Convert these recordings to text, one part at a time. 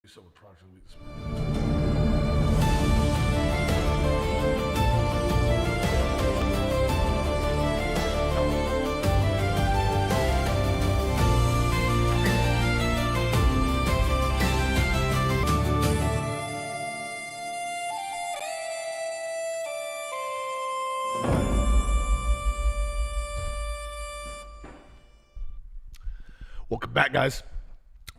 So with product of the week this morning. Welcome back, guys.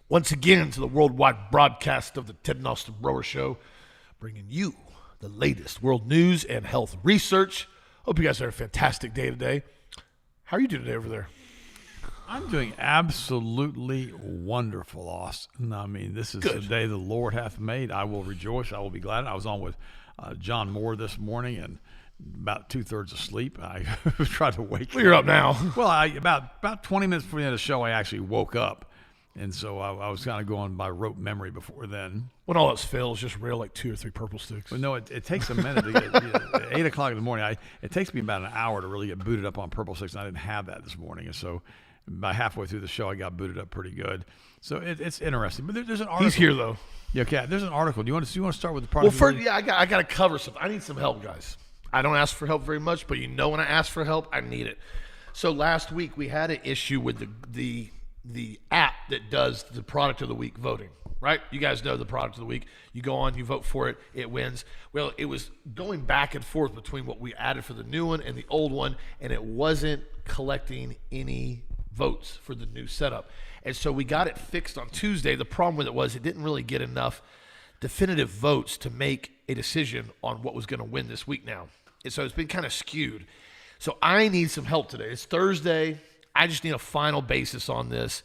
Once again to the worldwide broadcast of the Ted and Austin Brower Show, bringing you the latest world news and health research. Hope you guys had a fantastic day today. How are you doing today over there? I'm doing absolutely wonderful, Austin. I mean, this is the day the Lord hath made. I will rejoice. I will be glad. I was on with John Moore this morning and about 2/3 asleep. I tried to wake Well, you're up now. Well, about 20 minutes before the end of the show, I actually woke up. And so I was kind of going by rote memory before then. When all else fails, just rail like 2 or 3 purple sticks. But no, it takes a minute to get at 8 o'clock in the morning. It takes me about an hour to really get booted up on purple sticks, and I didn't have that this morning. And so by halfway through the show, I got booted up pretty good. So it's interesting. But there's an article. He's here, though. Yeah, okay. There's an article. Do you want to start with the product? Well, first, I got to cover something. I need some help, guys. I don't ask for help very much, but when I ask for help, I need it. So last week, we had an issue with the app that does the product of the week voting, right? You guys know the product of the week. You go on, you vote for it, it wins. Well, it was going back and forth between what we added for the new one and the old one, and it wasn't collecting any votes for the new setup. And so we got it fixed on Tuesday. The problem with it was it didn't really get enough definitive votes to make a decision on what was going to win this week now. And so it's been kind of skewed. So I need some help today. It's Thursday. I just need a final basis on this.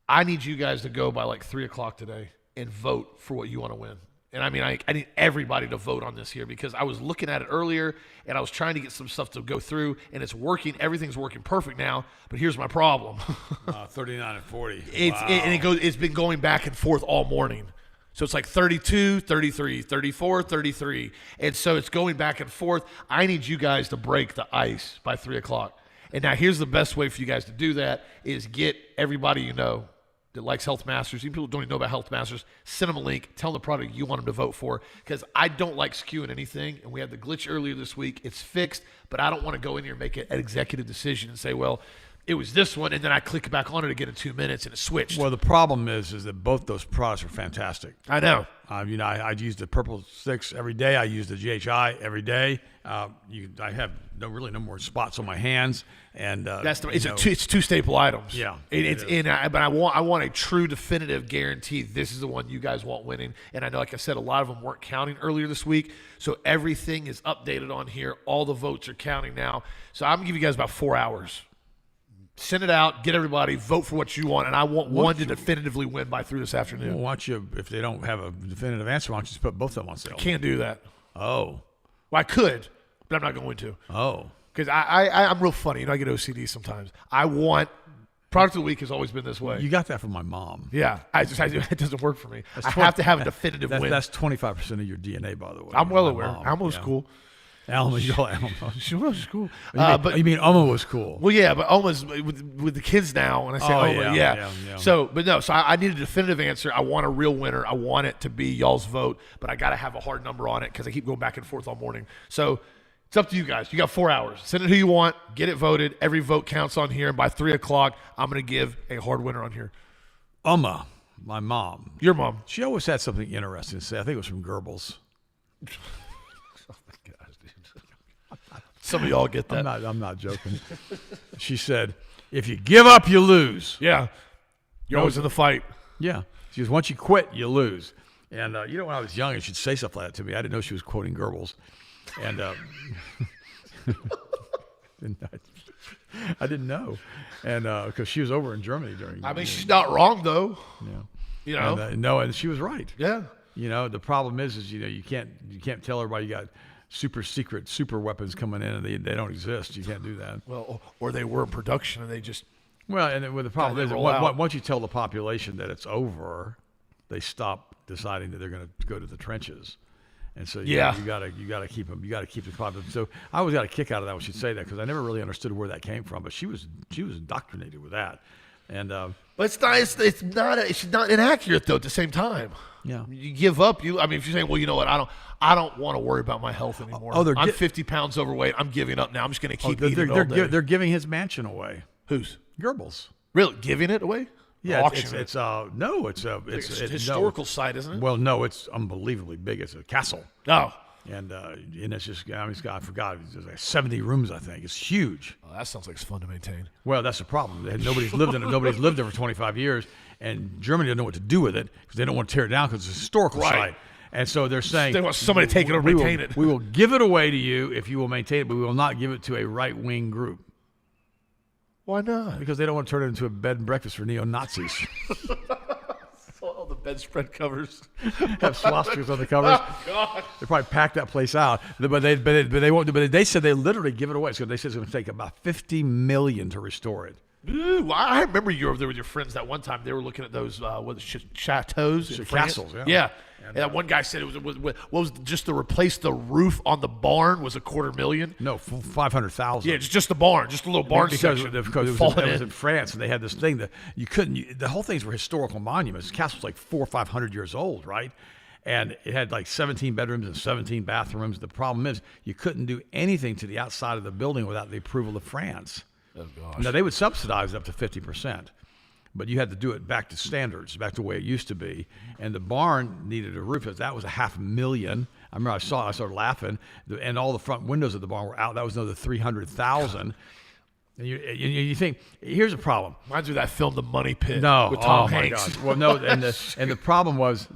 I need you guys to go by like 3 o'clock today and vote for what you want to win. And I mean, I need everybody to vote on this here because I was looking at it earlier and I was trying to get some stuff to go through and it's working. Everything's working perfect now, but here's my problem. 39 and 40. It's been going back and forth all morning. So it's like 32, 33, 34, 33. And so it's going back and forth. I need you guys to break the ice by 3 o'clock. And now here's the best way for you guys to do that is get everybody you know that likes Health Masters, even people who don't even know about Health Masters, send them a link, tell them the product you want them to vote for because I don't like skewing anything. And we had the glitch earlier this week. It's fixed, but I don't want to go in here and make an executive decision and say, well, it was this one, and then I click back on it again in 2 minutes, and it switched. Well, the problem is that both those products are fantastic. I know. I use the purple sticks every day. I use the GHI every day. I have no more spots on my hands, and it's 2 staple items. Yeah, but I want a true definitive guarantee. This is the one you guys want winning, and I know, like I said, a lot of them weren't counting earlier this week, so everything is updated on here. All the votes are counting now, so I'm gonna give you guys about 4 hours. Send it out, get everybody, vote for what you want, and I want one to definitively win by 3 this afternoon. Well, why don't you, if they don't have a definitive answer, why don't you just put both of them on sale? Can't do that. Oh. Well, I could, but I'm not going to. Oh. Because I'm real funny. I get OCD sometimes. I want product of the week has always been this way. You got that from my mom. Yeah. It doesn't work for me. I have to have a definitive win. That's 25% of your DNA, by the way. I'm well aware. Alma was cool. Alma, you call Alma. She was cool. You mean Alma was cool? Well, yeah, but Alma's with the kids now, and I say Alma, yeah. So I need a definitive answer. I want a real winner. I want it to be y'all's vote, but I got to have a hard number on it because I keep going back and forth all morning. So it's up to you guys. You got 4 hours. Send it who you want. Get it voted. Every vote counts on here. And by 3 o'clock, I'm going to give a hard winner on here. Alma, my mom. Your mom. She always had something interesting to say. I think it was from Goebbels. Some of y'all get that. I'm not joking. She said, if you give up, you lose. Yeah. You're always in the fight. Yeah. She goes, once you quit, you lose. And, when I was young, and she'd say stuff like that to me. I didn't know she was quoting Goebbels. And I didn't know. And because she was over in Germany during. I mean, she's not wrong, though. Yeah. And she was right. Yeah. The problem is you can't tell everybody you got super secret super weapons coming in and they don't exist. You can't do that. Well, or they were in production and they just. Well, and the problem is once you tell the population that it's over, they stop deciding that they're going to go to the trenches. And so you gotta keep them. You gotta keep the population. So I always got a kick out of that when she'd say that because I never really understood where that came from. But she was indoctrinated with that. And but it's not inaccurate though. At the same time, yeah, you give up. I mean, if you're saying, well, you know what, I don't want to worry about my health anymore. I'm 50 pounds overweight. I'm giving up now. I'm just going to keep eating all day. They're giving his mansion away. Who's? Goebbels. Really giving it away? Yeah, it's a historical site, isn't it? Well, no, it's unbelievably big. It's a castle. Oh. And it's just, I forgot, it's like 70 rooms, I think. It's huge. Oh, that sounds like it's fun to maintain. Well, that's the problem. Nobody's lived in it. Nobody's lived there for 25 years, and Germany doesn't know what to do with it because they don't want to tear it down because it's a historical site. And so they're saying they want somebody to take it or maintain it. We will give it away to you if you will maintain it, but we will not give it to a right-wing group. Why not? Because they don't want to turn it into a bed and breakfast for neo-Nazis. All the bedspread covers have swastikas on the covers. Oh, God. They probably pack that place out, but they won't do. But they said they literally give it away. So they said it's going to take about $50 million to restore it. Ooh, I remember you were over there with your friends that one time. They were looking at those chateaus, castles. Yeah. And that one guy said what was just to replace the roof on the barn was $250,000. No, 500,000. Yeah, just the barn, just a little barn because section. Because it was in France, and they had this thing that you couldn't. The whole things were historical monuments. The castle's like 400 or 500 years old, right? And it had like 17 bedrooms and 17 bathrooms. The problem is you couldn't do anything to the outside of the building without the approval of France. Oh gosh. Now they would subsidize up to 50%. But you had to do it back to standards, back to the way it used to be. And the barn needed a roof. That was $500,000. I remember I started laughing. And all the front windows of the barn were out. That was another $300,000. And you think, here's a problem. Reminds me of that film, The Money Pit, no, with Tom my Hanks. God. Well, no, and the problem was,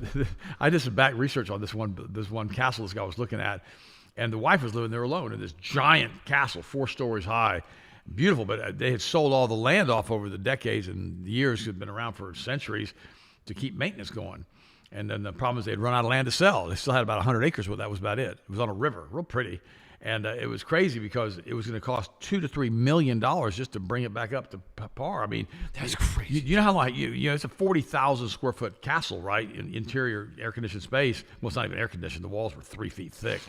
I did some back research on this one castle this guy was looking at, and the wife was living there alone in this giant castle, 4 stories high. Beautiful, but they had sold all the land off over the decades and years, had been around for centuries, to keep maintenance going. And then the problem is they had run out of land to sell. They still had about 100 acres, but that was about it. It was on a river, real pretty. And it was crazy because it was going to cost $2 to $3 million just to bring it back up to par. I mean, that's crazy. You know how like it's a 40,000 square foot castle, right? In interior air conditioned space. Well, it's not even air conditioned. The walls were 3 feet thick.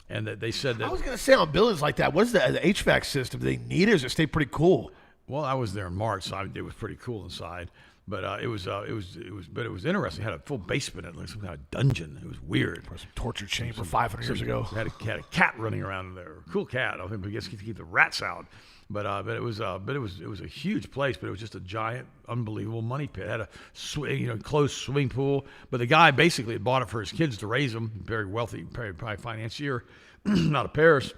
And they said that. I was going to say on buildings like that, what is the HVAC system? Do they need it? Or does it stay pretty cool? Well, I was there in March, so it was pretty cool inside. But it was interesting. It had a full basement, like some kind of dungeon. It was weird. Some torture chamber 500 years ago. Had a cat running around in there. Cool cat. I think we guess to keep the rats out. But it was a huge place. But it was just a giant, unbelievable money pit. It had a closed swimming pool. But the guy basically had bought it for his kids to raise them. Very wealthy, probably financier, out of Paris.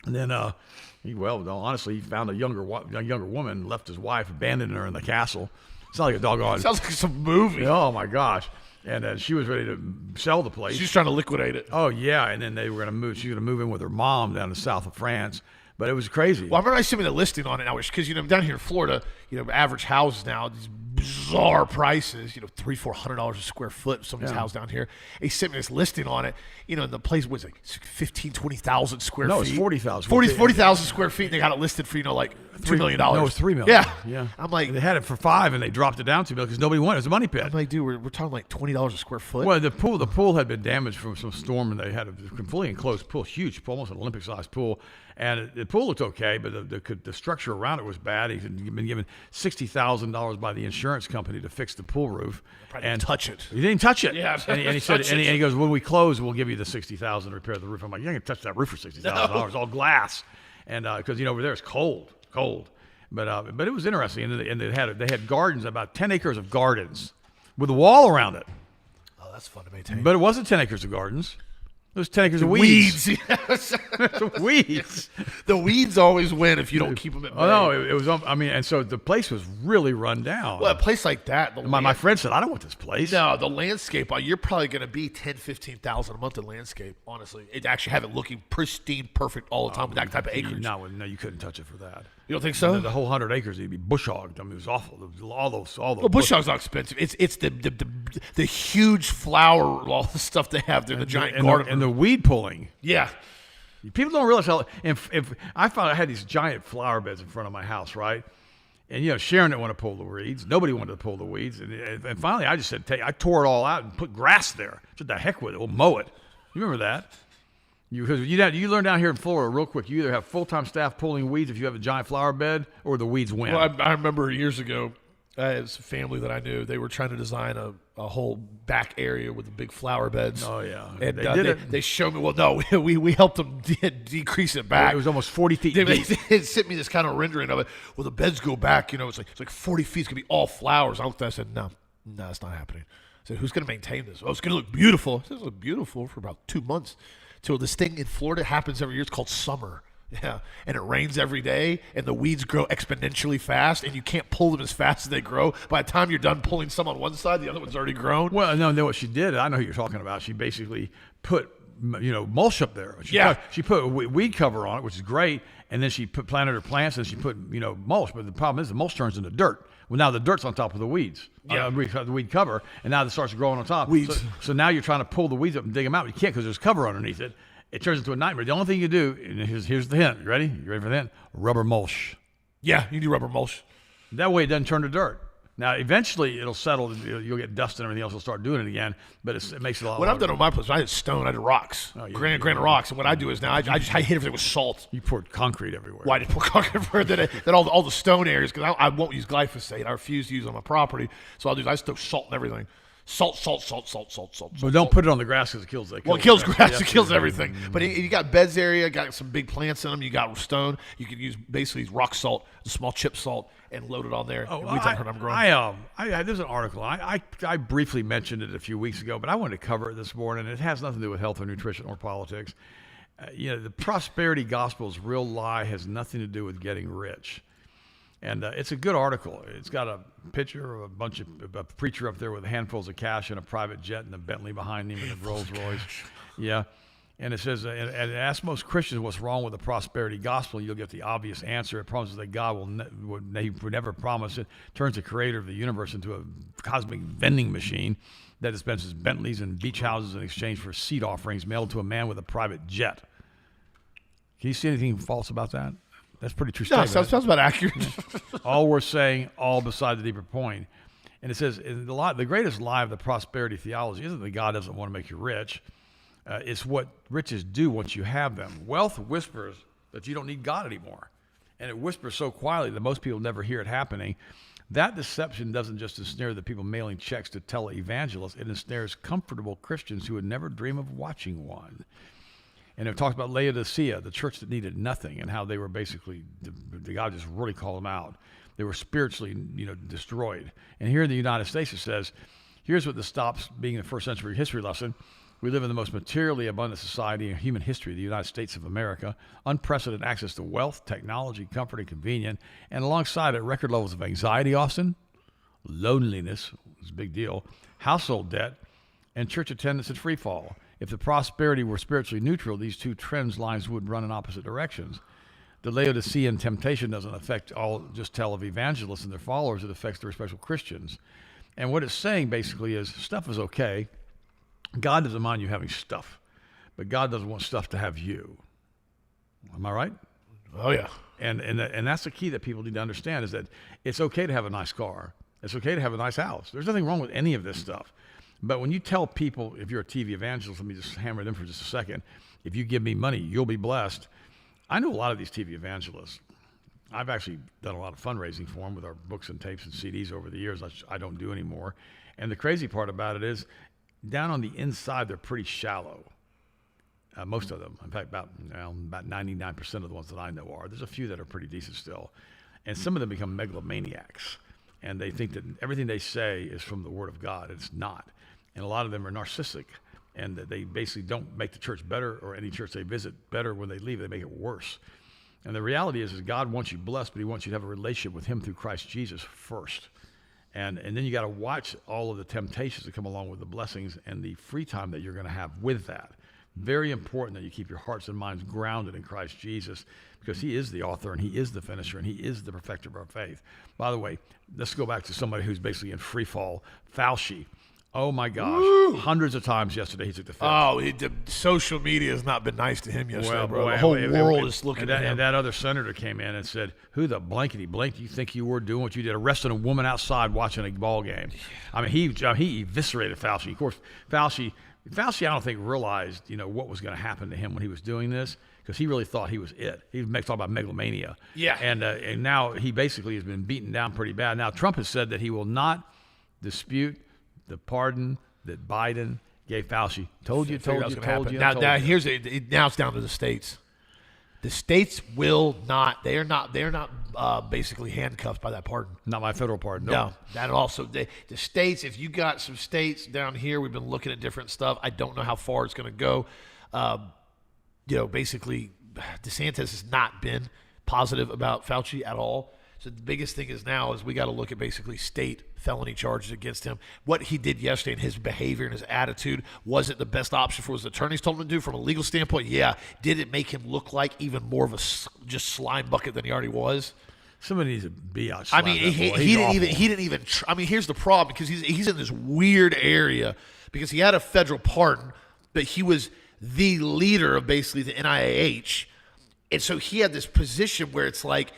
And then honestly, he found a younger woman, left his wife, abandoned her in the castle. It's not like a doggone. Sounds like some movie. Oh my gosh! And she was ready to sell the place. She's trying to liquidate it. Oh yeah, and then they were going to move. She was going to move in with her mom down in the south of France. But it was crazy. Well, I remember I seen the listing on it now, because down here in Florida, average houses now, these bizarre prices, $300-400 a square foot. Somebody's house down here. He sent me this listing on it. And the place was like 15,000-20,000 square feet. No, it's 40,000. 40,000 square feet. And they got it listed for like $3 million. No, it was $3 million. Yeah. I'm like, and they had it for $5 million, and they dropped it down to $2 million because nobody wanted it. It was a money pit. I'm like, dude, we're talking like $20 a square foot. Well, the pool had been damaged from some storm, and they had a fully enclosed pool, huge pool, almost an Olympic-sized pool. And the pool looked okay, but the structure around it was bad. He'd been given $60,000 by the insurance company to fix the pool roof. And touch it. He didn't touch it. Yeah, and he said, and he goes, when we close, we'll give you the $60,000 to repair the roof. I'm like, you're not gonna touch that roof for $60,000. It's all glass, and because over there it's cold. But it was interesting, and they had gardens, about 10 acres of gardens with a wall around it. Oh, that's fun to maintain. But it wasn't 10 acres of gardens. It was 10 acres of weeds. Yes. Weeds. The weeds always win if you don't keep them at bay. Oh, no, it was, and so the place was really run down. Well, a place like that. My friend said, I don't want this place. No, the landscape, you're probably going to be $10,000-15,000 a month in landscape, honestly. It actually have it looking pristine, perfect all the time with that type of acreage. No, you couldn't touch it for that. You don't think so? The whole 100 acres, it'd be bush hogged. I mean, it was awful. All those. Well, bush hog's not expensive. It's the huge flower, all the stuff they have there, the giant garden. And the weed pulling. Yeah. People don't realize how. If I found I had these giant flower beds in front of my house, right? And Sharon didn't want to pull the weeds. Nobody wanted to pull the weeds. And finally, I just said, I tore it all out and put grass there. Just the heck with it. We'll mow it. You remember that? Because you learn down here in Florida real quick. You either have full-time staff pulling weeds if you have a giant flower bed, or the weeds win. Well, I remember years ago, as a family that I knew, they were trying to design a whole back area with the big flower beds. Oh, yeah. And They did it. They showed me, well, no, we helped them decrease it back. It was almost 40 feet deep. They sent me this kind of rendering of it. Well, the beds go back, it's like 40 feet. It's going to be all flowers. I looked at it, I said, no, it's not happening. I said, who's going to maintain this? Oh, it's going to look beautiful. It looked beautiful for about 2 months. So this thing in Florida happens every year. It's called summer. Yeah, and it rains every day, and the weeds grow exponentially fast, and you can't pull them as fast as they grow. By the time you're done pulling some on one side, the other one's already grown. Well, no, what she did, I know who you're talking about. She basically put, mulch up there. She put a weed cover on it, which is great, and then she planted her plants, and she put, mulch. But the problem is the mulch turns into dirt. Well, now the dirt's on top of the weeds, the weed cover, and now it starts growing on top. Weeds. So now you're trying to pull the weeds up and dig them out. You can't because there's cover underneath it. It turns into a nightmare. The only thing you do, and here's the hint. You ready? You ready for the hint? Rubber mulch. Yeah, you do rubber mulch. That way it doesn't turn to dirt. Now, eventually it'll settle. You'll get dust and everything else. Will start doing it again, but it makes it a lot. What I've done on my place, I did stone, I did rocks, granite rocks, and what I do is now I hit everything with salt. You poured concrete everywhere. Why did I pour concrete everywhere? Then all the stone areas, because I won't use glyphosate. I refuse to use it on my property, so I just throw salt and everything. Salt. But don't put it on the grass because it kills it. Well, it kills grass. It kills everything. But you got beds area, got some big plants in them. You got stone. You can use basically rock salt, the small chip salt, and load it on there. There's an article. I briefly mentioned it a few weeks ago, but I wanted to cover it this morning. It has nothing to do with health or nutrition or politics. The prosperity gospel's real lie has nothing to do with getting rich. And it's a good article. It's got a picture of a preacher up there with handfuls of cash and a private jet and a Bentley behind him and a Rolls Royce. Yeah. And it says, and ask most Christians what's wrong with the prosperity gospel. You'll get the obvious answer. It promises that God would never promise it. Turns the creator of the universe into a cosmic vending machine that dispenses Bentleys and beach houses in exchange for seed offerings mailed to a man with a private jet. Can you see anything false about that? That's pretty true statement. Sounds about accurate. All we're saying, all beside the deeper point. And it says, the greatest lie of the prosperity theology isn't that God doesn't want to make you rich. It's what riches do once you have them. Wealth whispers that you don't need God anymore. And it whispers so quietly that most people never hear it happening. That deception doesn't just ensnare the people mailing checks to televangelists. It ensnares comfortable Christians who would never dream of watching one. And it talks about Laodicea, the church that needed nothing, and how they were basically, God just really called them out. They were spiritually, destroyed. And here in the United States, it says, here's what this stops being a first century history lesson. We live in the most materially abundant society in human history, the United States of America. Unprecedented access to wealth, technology, comfort, and convenience. And alongside it, record levels of anxiety, Austin, loneliness, is a big deal, household debt, and church attendance at free fall. If the prosperity were spiritually neutral, these two trends lines would run in opposite directions. The Laodicean temptation doesn't affect just televangelists and their followers. It affects the respectful Christians. And what it's saying basically is stuff is okay. God doesn't mind you having stuff, but God doesn't want stuff to have you. Am I right? Oh, yeah. And that's the key that people need to understand is that it's okay to have a nice car. It's okay to have a nice house. There's nothing wrong with any of this stuff. But when you tell people, if you're a TV evangelist, let me just hammer them for just a second. If you give me money, you'll be blessed. I know a lot of these TV evangelists. I've actually done a lot of fundraising for them with our books and tapes and CDs over the years. I don't do anymore. And the crazy part about it is, down on the inside, they're pretty shallow. Most of them. In fact, about 99% of the ones that I know are. There's a few that are pretty decent still. And some of them become megalomaniacs. And they think that everything they say is from the Word of God. It's not. And a lot of them are narcissistic, and they basically don't make the church better or any church they visit better when they leave. They make it worse. And the reality is God wants you blessed, but he wants you to have a relationship with him through Christ Jesus first. And then you got to watch all of the temptations that come along with the blessings and the free time that you're going to have with that. Very important that you keep your hearts and minds grounded in Christ Jesus, because he is the author and he is the finisher and he is the perfecter of our faith. By the way, let's go back to somebody who's basically in free fall. Fauci. Oh my gosh. Woo! Hundreds of times yesterday he took the fifth. Oh, social media has not been nice to him yesterday, bro. The whole world is looking at him. And that other senator came in and said, who the blankety blank do you think you were doing what you did, arresting a woman outside watching a ball game? I mean, he eviscerated Fauci. Of course, Fauci Fauci, I don't think realized, what was going to happen to him when he was doing this, because he really thought he was it. He was talking about megalomania. Yeah. And now he basically has been beaten down pretty bad. Now Trump has said that he will not dispute the pardon that Biden gave Fauci. Told you. Now it's down to the states. The states will not. They are not basically handcuffed by that pardon. Not my federal pardon. No, that also the states. If you got some states down here, we've been looking at different stuff. I don't know how far it's going to go. Basically, DeSantis has not been positive about Fauci at all. So the biggest thing is we got to look at basically state felony charges against him. What he did yesterday and his behavior and his attitude wasn't the best option for what his attorneys told him to do from a legal standpoint. Yeah. Did it make him look like even more of a just slime bucket than he already was? Somebody needs to be out. I mean, he didn't even. I mean, here's the problem, because he's in this weird area because he had a federal pardon, but he was the leader of basically the NIH, and so he had this position where it's like,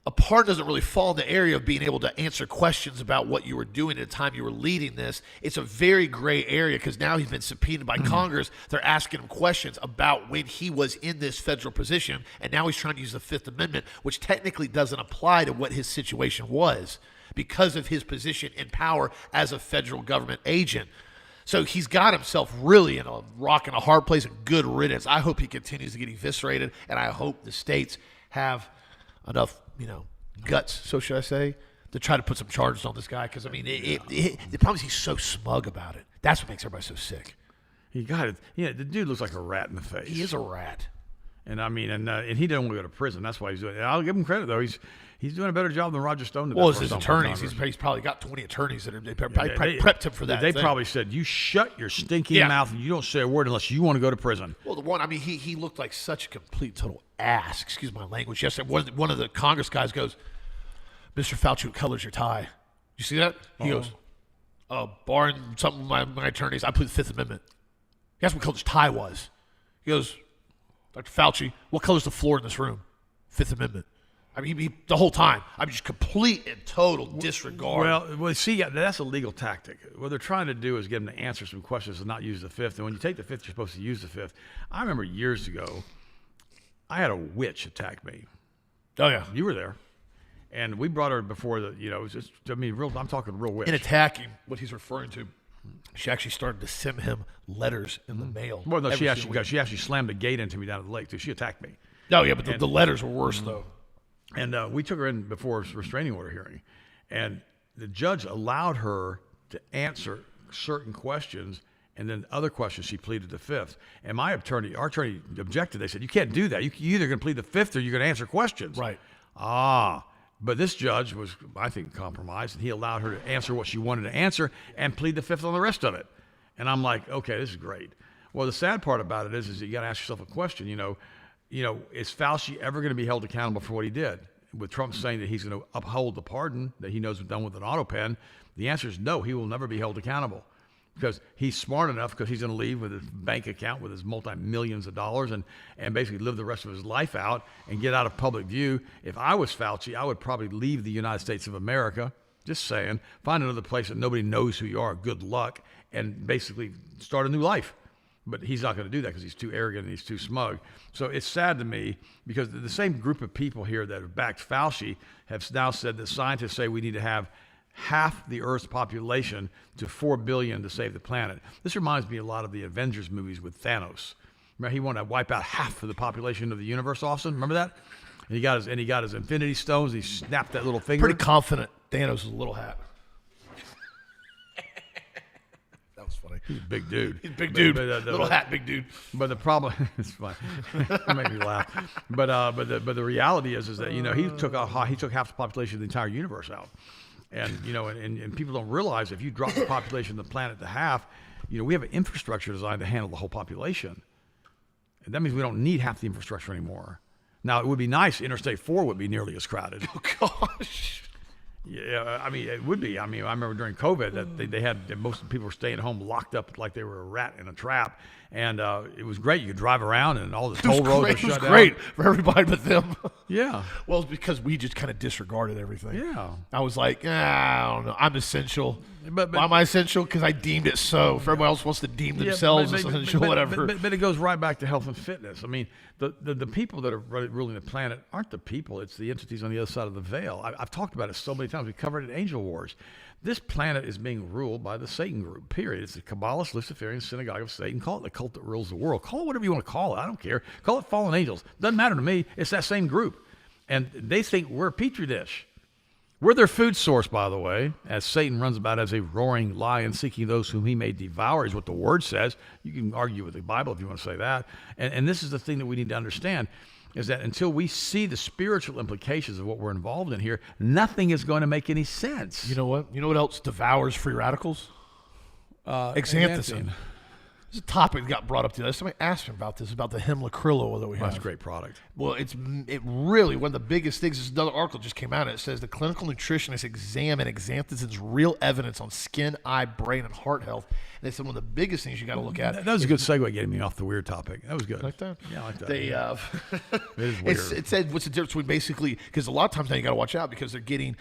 a pardon doesn't really fall in the area of being able to answer questions about what you were doing at the time you were leading this. It's a very gray area because now he's been subpoenaed by Congress. They're asking him questions about when he was in this federal position, and now he's trying to use the Fifth Amendment, which technically doesn't apply to what his situation was because of his position in power as a federal government agent. So he's got himself really in a rock and a hard place, and good riddance. I hope he continues to get eviscerated, and I hope the states have enough guts, so should I say, to try to put some charges on this guy. Because, I mean, the problem is he's so smug about it. That's what makes everybody so sick. He got it. Yeah, the dude looks like a rat in the face. He is a rat. And, I mean, and he didn't want to go to prison. That's why he's doing it. I'll give him credit, though. He's doing a better job than Roger Stone did. Well, it's his attorneys. He's probably got 20 attorneys that they prepped him for that. They probably said, you shut your stinking mouth and you don't say a word unless you want to go to prison. Well, he looked like such a complete, total ass. Excuse my language. Yesterday, one of the Congress guys goes, Mr. Fauci, what color's your tie? You see that? He goes, barring something with my attorneys, I plead the Fifth Amendment. He asked what color his tie was. He goes, Dr. Fauci, what color's the floor in this room? Fifth Amendment. I mean, the whole time, I'm just complete and total disregard. Well, see, that's a legal tactic. What they're trying to do is get him to answer some questions and not use the Fifth. And when you take the Fifth, you're supposed to use the Fifth. I remember years ago, I had a witch attack me. Oh, yeah. You were there. And we brought her before it was just, I'm talking real witch. In attacking, what he's referring to, she actually started to send him letters in the mail. Well, no, she actually slammed a gate into me down at the lake, too. She attacked me. Oh, yeah, but the letters were worse, though. And we took her in before a restraining order hearing. And the judge allowed her to answer certain questions, and then other questions she pleaded the Fifth. And our attorney objected. They said, you can't do that. You're either going to plead the Fifth or you're going to answer questions. Right. But this judge was, I think, compromised, and he allowed her to answer what she wanted to answer and plead the Fifth on the rest of it. And I'm like, okay, this is great. Well, the sad part about it is you got to ask yourself a question. Is Fauci ever going to be held accountable for what he did? With Trump saying that he's going to uphold the pardon that he knows was done with an auto pen, the answer is no, he will never be held accountable. Because he's smart enough, because he's going to leave with his bank account with his multi-millions of dollars and basically live the rest of his life out and get out of public view. If I was Fauci, I would probably leave the United States of America, just saying, find another place that nobody knows who you are, good luck, and basically start a new life. But he's not going to do that because he's too arrogant and he's too smug. So it's sad to me because the same group of people here that have backed Fauci have now said that scientists say we need to have half the Earth's population to 4 billion to save the planet. This reminds me a lot of the Avengers movies with Thanos. Remember, he wanted to wipe out half of the population of the universe, Austin? Remember that? And he got his Infinity Stones. He snapped that little finger. Pretty confident Thanos is a little hat. That was funny. He's a big dude. He's a big dude. Little hat, big dude. But the problem, it's fine. It made me laugh. But the reality is that he took half the population of the entire universe out. And and people don't realize if you drop the population of the planet to half, we have an infrastructure designed to handle the whole population. And that means we don't need half the infrastructure anymore. Now, it would be nice, Interstate 4 would be nearly as crowded. Oh, gosh. Yeah, I mean, it would be. I mean, I remember during COVID that they had most of the people were staying home locked up like they were a rat in a trap. And it was great. You could drive around and all the toll roads were shut down. It was great for everybody but them. Yeah. Well, it's because we just kind of disregarded everything. Yeah. I was like, I don't know. I'm essential. But why am I essential? Because I deemed it so. If everybody else wants to deem themselves essential, whatever. But it goes right back to health and fitness. I mean, the people that are ruling the planet aren't the people. It's the entities on the other side of the veil. I've talked about it so many times. We covered it in Angel Wars. This planet is being ruled by the Satan group, period. It's the Kabbalist, Luciferian synagogue of Satan. Call it the cult that rules the world. Call it whatever you want to call it. I don't care. Call it fallen angels. Doesn't matter to me. It's that same group. And they think we're a petri dish. We're their food source, by the way, as Satan runs about as a roaring lion seeking those whom he may devour, is what the word says. You can argue with the Bible if you want to say that. And this is the thing that we need to understand, is that until we see the spiritual implications of what we're involved in here, nothing is going to make any sense. You know what? You know what else devours free radicals? Xanthocin. This is a topic that got brought up today. Somebody asked me about this, about the hemlock krill oil that we have. That's a great product. Well, it really, one of the biggest things, is another article just came out, and it says the clinical nutritionists examine xanthocin's real evidence on skin, eye, brain, and heart health. And they said one of the biggest things you got to look at. That was a good segue getting me off the weird topic. That was good. Like that? Yeah, I like that. They, it is weird. It said what's the difference between basically, because a lot of times now you got to watch out because they're getting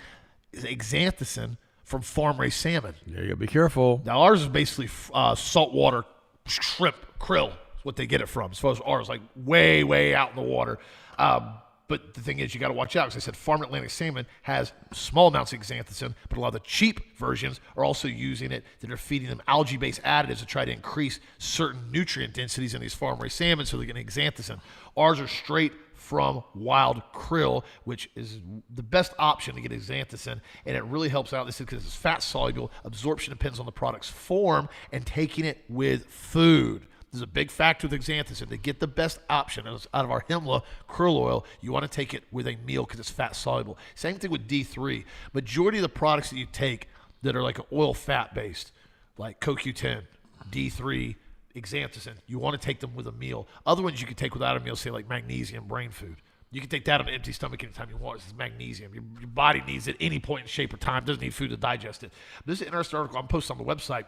xanthocin from farm-raised salmon. Yeah, you got to be careful. Now, ours is basically saltwater shrimp, krill, is what they get it from. As far as ours, like way, way out in the water. But the thing is, you got to watch out, because I said farm Atlantic salmon has small amounts of xanthocin, but a lot of the cheap versions are also using it, that are feeding them algae-based additives to try to increase certain nutrient densities in these farm-raised salmon, so they're getting xanthocin. Ours are straight from wild krill, which is the best option to get xanthocin, and it really helps out. This is because it's fat-soluble. Absorption depends on the product's form and taking it with food. There's a big factor with xanthocin. To get the best option out of our hemlock krill oil, you want to take it with a meal because it's fat-soluble. Same thing with D3. Majority of the products that you take that are like oil fat-based, like CoQ10, D3, xanthocin, you want to take them with a meal. Other ones you can take without a meal, say like magnesium, brain food. You can take that on an empty stomach anytime you want. It's magnesium. Your body needs it at any point in shape or time. It doesn't need food to digest it. This is an interesting article I'm posting on the website.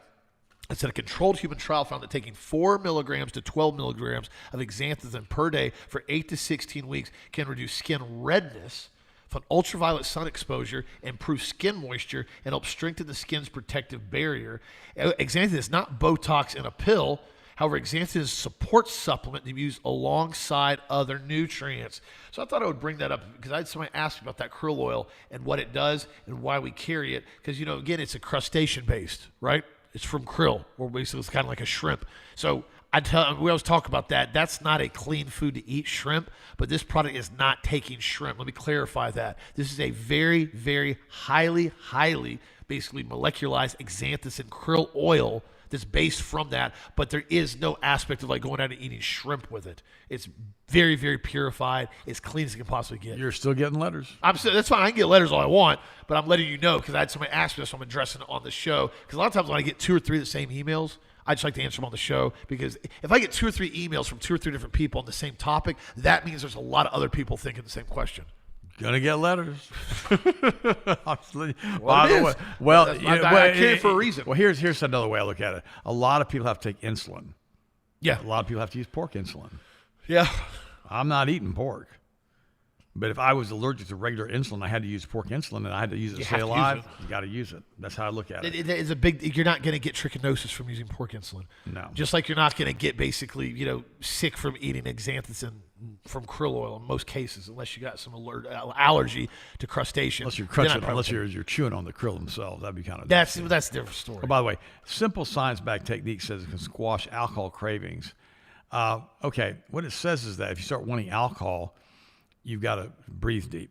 It said a controlled human trial found that taking 4 milligrams to 12 milligrams of xanthocin per day for 8 to 16 weeks can reduce skin redness from ultraviolet sun exposure, improve skin moisture, and help strengthen the skin's protective barrier. Xanthocin is not Botox in a pill. However, xanthocin is a support supplement to be used alongside other nutrients. So I thought I would bring that up because I had somebody ask me about that krill oil and what it does and why we carry it. Because, you know, again, it's a crustacean-based, right? It's from krill, or basically it's kind of like a shrimp. So we always talk about that. That's not a clean food to eat, shrimp, but this product is not taking shrimp. Let me clarify that. This is a very, very highly basically molecularized xanthocin krill oil that's based from that, but there is no aspect of like going out and eating shrimp with it. It's very, very purified, as clean as it can possibly get. You're still getting letters. That's fine. I can get letters all I want, but I'm letting you know because I had somebody ask me this, so I'm addressing it on the show. Because a lot of times when I get 2 or 3 of the same emails, I just like to answer them on the show, because if I get 2 or 3 emails from 2 or 3 different people on the same topic, that means there's a lot of other people thinking the same question. Gonna get letters. By the way, I carry it for a reason. Well, here's another way I look at it. A lot of people have to take insulin. Yeah. A lot of people have to use pork insulin. Yeah. I'm not eating pork. But if I was allergic to regular insulin, I had to use pork insulin, and I had to use it to stay alive. You got to use it. That's how I look at it. It is a big. You're not going to get trichinosis from using pork insulin. No. Just like you're not going to get basically, sick from eating xanthocin from krill oil in most cases, unless you got some allergy to crustacean. Unless you're crunching, unless you're chewing on the krill themselves, that'd be kind of. That's a different story. Oh, by the way, simple science-backed technique says it can squash alcohol cravings. Okay, what it says is that if you start wanting alcohol, you've got to breathe deep.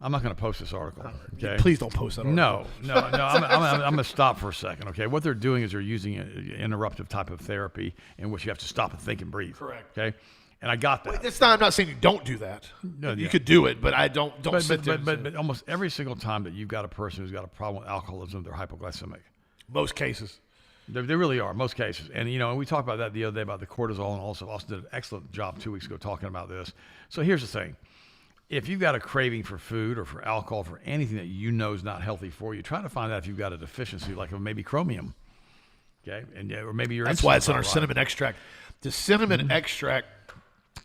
I'm not going to post this article. Okay? Please don't post that article. No. I'm going to stop for a second. Okay, what they're doing is they're using an interruptive type of therapy in which you have to stop and think and breathe. Correct. Okay, and I got that. I'm not saying you don't do that. No, you could do it, but I don't sit there. But almost every single time that you've got a person who's got a problem with alcoholism, they're hypoglycemic. Most cases. They really are, most cases. And, we talked about that the other day about the cortisol, and also Austin did an excellent job 2 weeks ago talking about this. So here's the thing. If you've got a craving for food or for alcohol, for anything that you know is not healthy for you, try to find out if you've got a deficiency, like maybe chromium. Okay, and or maybe your That's why it's in our right. cinnamon extract. The cinnamon extract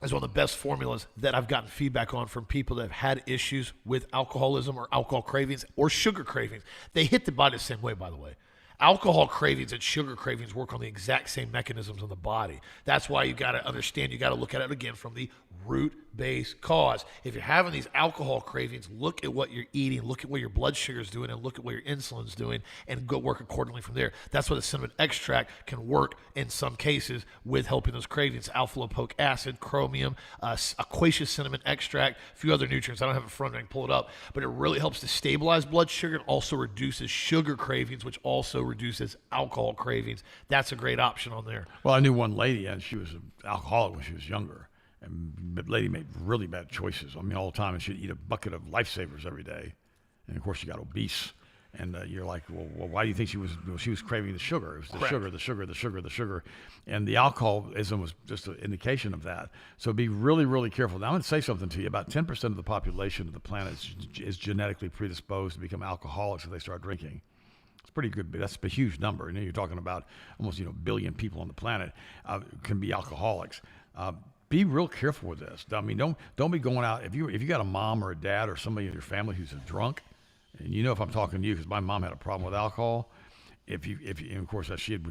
is one of the best formulas that I've gotten feedback on from people that have had issues with alcoholism or alcohol cravings or sugar cravings. They hit the body the same way, by the way. Alcohol cravings and sugar cravings work on the exact same mechanisms in the body. That's why you got to understand, you got to look at it again from the root-based cause. If you're having these alcohol cravings, look at what you're eating, look at what your blood sugar is doing, and look at what your insulin's doing, and go work accordingly from there. That's why the cinnamon extract can work in some cases with helping those cravings. Alpha-lipoic acid, chromium, aqueous cinnamon extract, a few other nutrients. I don't have it in front of me, I can pull it up, but it really helps to stabilize blood sugar and also reduces sugar cravings, which also reduces alcohol cravings. That's a great option on there. Well, I knew one lady, and she was an alcoholic when she was younger. And the lady made really bad choices. I mean, all the time, and she'd eat a bucket of Lifesavers every day. And of course, she got obese. And you're like, well, why do you think she was? Well, she was craving the sugar. It was the Correct. sugar, the sugar, the sugar, the sugar, and the alcoholism was just an indication of that. So be really, really careful. Now, I'm going to say something to you. About 10% of the population of the planet is genetically predisposed to become alcoholics if they start drinking. It's pretty good. That's a huge number. And you're talking about almost a billion people on the planet can be alcoholics. Be real careful with this. I mean, don't be going out if you got a mom or a dad or somebody in your family who's a drunk, and if I'm talking to you because my mom had a problem with alcohol. If you and of course she had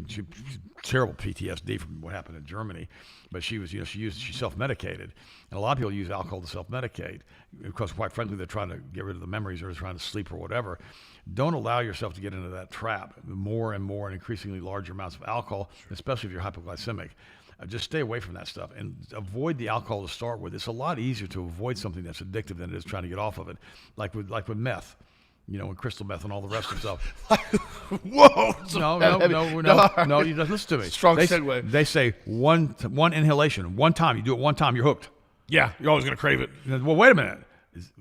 terrible PTSD from what happened in Germany, but she self-medicated, and a lot of people use alcohol to self-medicate because quite frankly they're trying to get rid of the memories or they're trying to sleep or whatever. Don't allow yourself to get into that trap. More and more and increasingly larger amounts of alcohol, especially if you're hypoglycemic. Just stay away from that stuff and avoid the alcohol to start with. It's a lot easier to avoid something that's addictive than it is trying to get off of it, like with meth, and crystal meth and all the rest of stuff. Whoa! No. You just listen to me. Strong segue. They say one inhalation, one time. You do it one time, you're hooked. Yeah, you're always going to crave it. Well, wait a minute.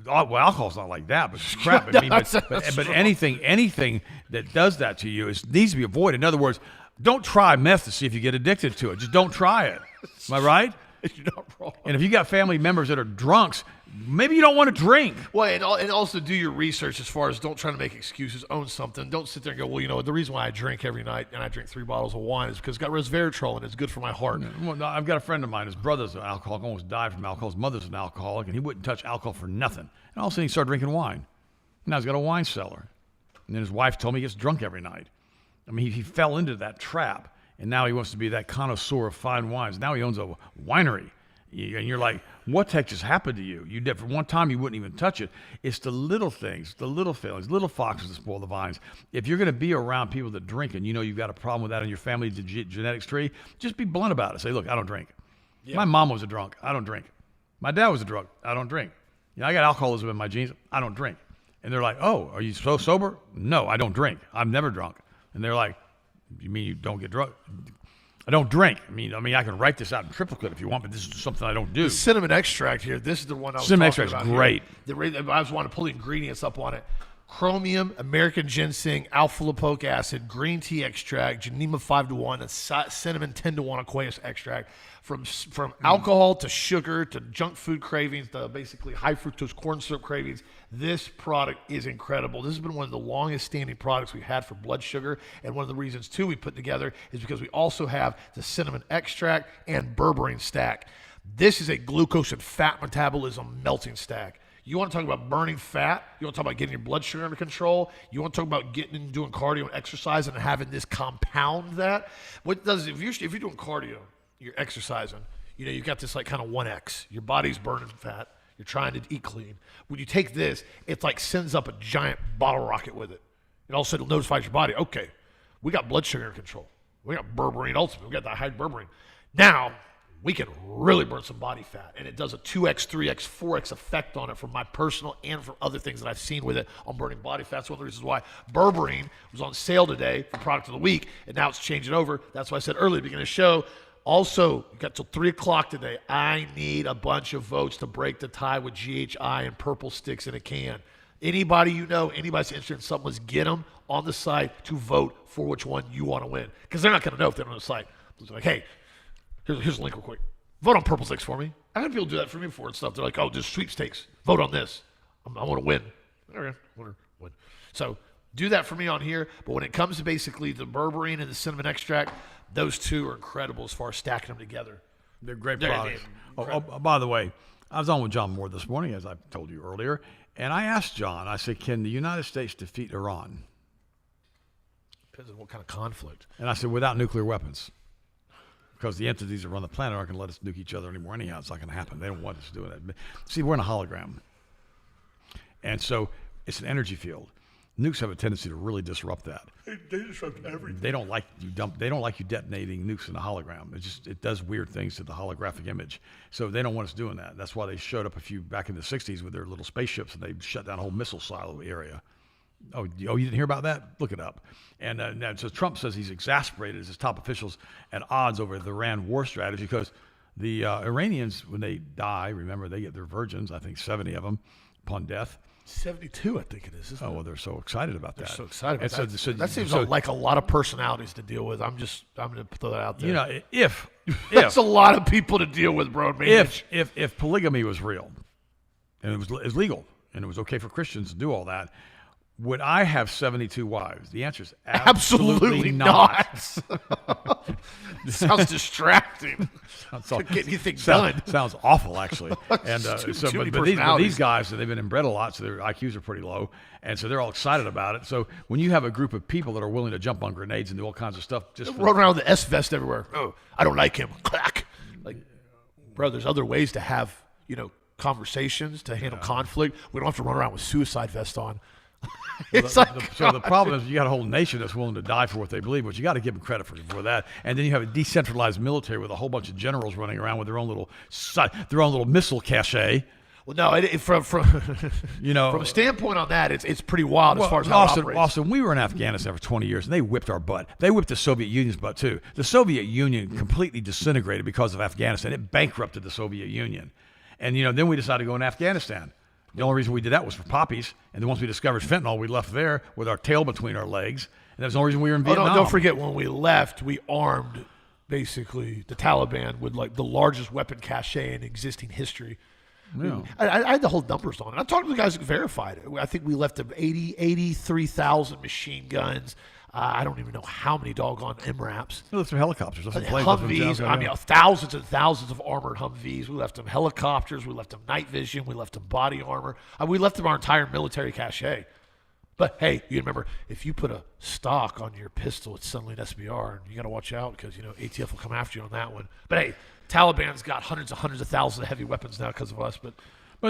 Well, alcohol's not like that, but it's crap. But anything that does that to you needs to be avoided. In other words, don't try meth to see if you get addicted to it. Just don't try it. Am I right? You're not wrong. And if you got family members that are drunks, maybe you don't want to drink. Well, and also do your research as far as don't try to make excuses. Own something. Don't sit there and go, well, the reason why I drink every night and I drink 3 bottles of wine is because it's got resveratrol and it's good for my heart. Well, no, I've got a friend of mine. His brother's an alcoholic, almost died from alcohol. His mother's an alcoholic, and he wouldn't touch alcohol for nothing. And all of a sudden he started drinking wine. Now he's got a wine cellar. And then his wife told me he gets drunk every night. I mean, he fell into that trap. And now he wants to be that connoisseur of fine wines. Now he owns a winery. And you're like, what the heck just happened to you? You did for one time, you wouldn't even touch it. It's the little things, the little failings, little foxes that spoil the vines. If you're going to be around people that drink and you've got a problem with that in your family genetics tree, just be blunt about it. Say, look, I don't drink. Yeah. My mom was a drunk. I don't drink. My dad was a drunk. I don't drink. I got alcoholism in my genes. I don't drink. And they're like, oh, are you so sober? No, I don't drink. I'm never drunk. And they're like, you mean you don't get drunk? I don't drink. I mean, I can write this out in triplicate if you want, but this is something I don't do. The cinnamon extract here. This is the one I was cinnamon talking about. Cinnamon extract is great. I was wanting to pull the ingredients up on it. Chromium, American ginseng, alpha-lipoic acid, green tea extract, Genema 5-1, and cinnamon 10-1 aqueous extract. From alcohol to sugar to junk food cravings to basically high fructose corn syrup cravings, this product is incredible. This has been one of the longest standing products we've had for blood sugar, and one of the reasons too we put together is because we also have the cinnamon extract and berberine stack. This is a glucose and fat metabolism melting stack. You want to talk about burning fat? You want to talk about getting your blood sugar under control? You want to talk about getting and doing cardio and exercise and having this compound that? What it does if you're doing cardio, you're exercising, you've got this like kind of 1X. Your body's burning fat. You're trying to eat clean. When you take this, it like sends up a giant bottle rocket with it. It all of a sudden notifies your body, okay, we got blood sugar under control. We got berberine ultimate. We got that high berberine. Now, we can really burn some body fat. And it does a 2X, 3X, 4X effect on it from my personal and from other things that I've seen with it on burning body fat. That's one of the reasons why berberine was on sale today for product of the week, and now it's changing over. That's why I said earlier at the beginning of the show, also, you got till 3 o'clock today. I need a bunch of votes to break the tie with GHI and purple sticks in a can. Anybody anybody's interested in something, let's get them on the site to vote for which one you want to win. Because they're not going to know if they're on the site. It's like, hey, here's the link real quick. Vote on purple sticks for me. I had people do that for me before and stuff. They're like, oh, just sweepstakes. Vote on this. I want to win. Okay, winner, win. So Do that for me on here. But when it comes to basically the berberine and the cinnamon extract, those two are incredible as far as stacking them together. They're great products. By the way, I was on with John Moore this morning, as I told you earlier, and I asked John, I said, can the United States defeat Iran? Depends on what kind of conflict. And I said, without nuclear weapons. Because the entities that run the planet aren't going to let us nuke each other anymore anyhow. It's not going to happen. They don't want us doing it. See, we're in a hologram. And so it's an energy field. Nukes have a tendency to really disrupt that. They disrupt everything. They don't like you detonating nukes in a hologram. It does weird things to the holographic image. So they don't want us doing that. That's why they showed up back in the 60s with their little spaceships, and they shut down a whole missile silo area. Oh, you didn't hear about that? Look it up. And so Trump says he's exasperated as his top officials at odds over the Iran war strategy because the Iranians, when they die, remember, they get their virgins, I think 70 of them, upon death. 72, I think it is. Isn't it? Well, they're so excited about that. They're so excited about that. So that seems like a lot of personalities to deal with. I'm going to throw that out there. You know, if that's a lot of people to deal with, bro. If polygamy was real and it was legal and it was okay for Christians to do all that, would I have 72 wives? The answer is absolutely not. Sounds distracting. Getting anything done. Sounds awful, actually. And but these guys, they've been inbred a lot, so their IQs are pretty low, and so they're all excited about it. So when you have a group of people that are willing to jump on grenades and do all kinds of stuff, just run around with the S vest everywhere. Oh, I don't like him. Clack. Like, bro, there's other ways to have conversations to handle conflict. We don't have to run around with suicide vest on. So the problem is you got a whole nation that's willing to die for what they believe, but you got to give them credit for that. And then you have a decentralized military with a whole bunch of generals running around with their own little missile cache. Well, no, from a standpoint on that, it's pretty wild as far as how it operates. Austin, we were in Afghanistan for 20 years, and they whipped our butt. They whipped the Soviet Union's butt, too. The Soviet Union completely disintegrated because of Afghanistan. It bankrupted the Soviet Union. And, then we decided to go in Afghanistan. The only reason we did that was for poppies. And then once we discovered fentanyl, we left there with our tail between our legs. And that's the only reason we were in Vietnam. No, don't forget, when we left, we armed, basically, the Taliban with, the largest weapon cache in existing history. Yeah. I had the whole numbers on it. I talked to the guys who verified it. I think we left them 83,000 machine guns. I don't even know how many doggone MRAPs. We left some helicopters. Humvees. Thousands and thousands of armored Humvees. We left them helicopters. We left them night vision. We left them body armor. We left them our entire military cache. But, hey, you remember, if you put a stock on your pistol, it's suddenly an SBR. And you got to watch out because, ATF will come after you on that one. But, hey, Taliban's got hundreds of thousands of heavy weapons now because of us. But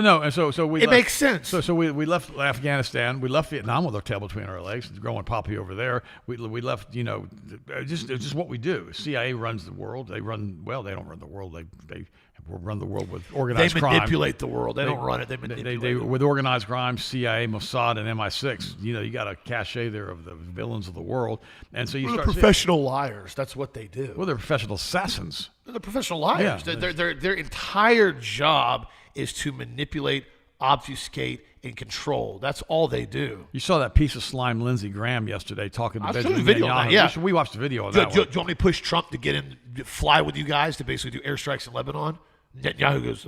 no, and so we. It makes sense. So we left Afghanistan. We left Vietnam with our tail between our legs, growing poppy over there. We left, just what we do. CIA runs the world. They don't run the world. They run the world with organized crime. They manipulate the world. They don't run it. They manipulate it. With organized crime, CIA, Mossad, and MI6. You got a cache there of the villains of the world, and so they're professional liars. That's what they do. Well, they're professional assassins. They're professional liars. Yeah. Their entire job is to manipulate, obfuscate, and control. That's all they do. You saw that piece of slime Lindsey Graham yesterday talking to Benjamin Netanyahu. Yeah. We watched the video of that one. Do you want me to push Trump to get in, fly with you guys to basically do airstrikes in Lebanon? Netanyahu goes,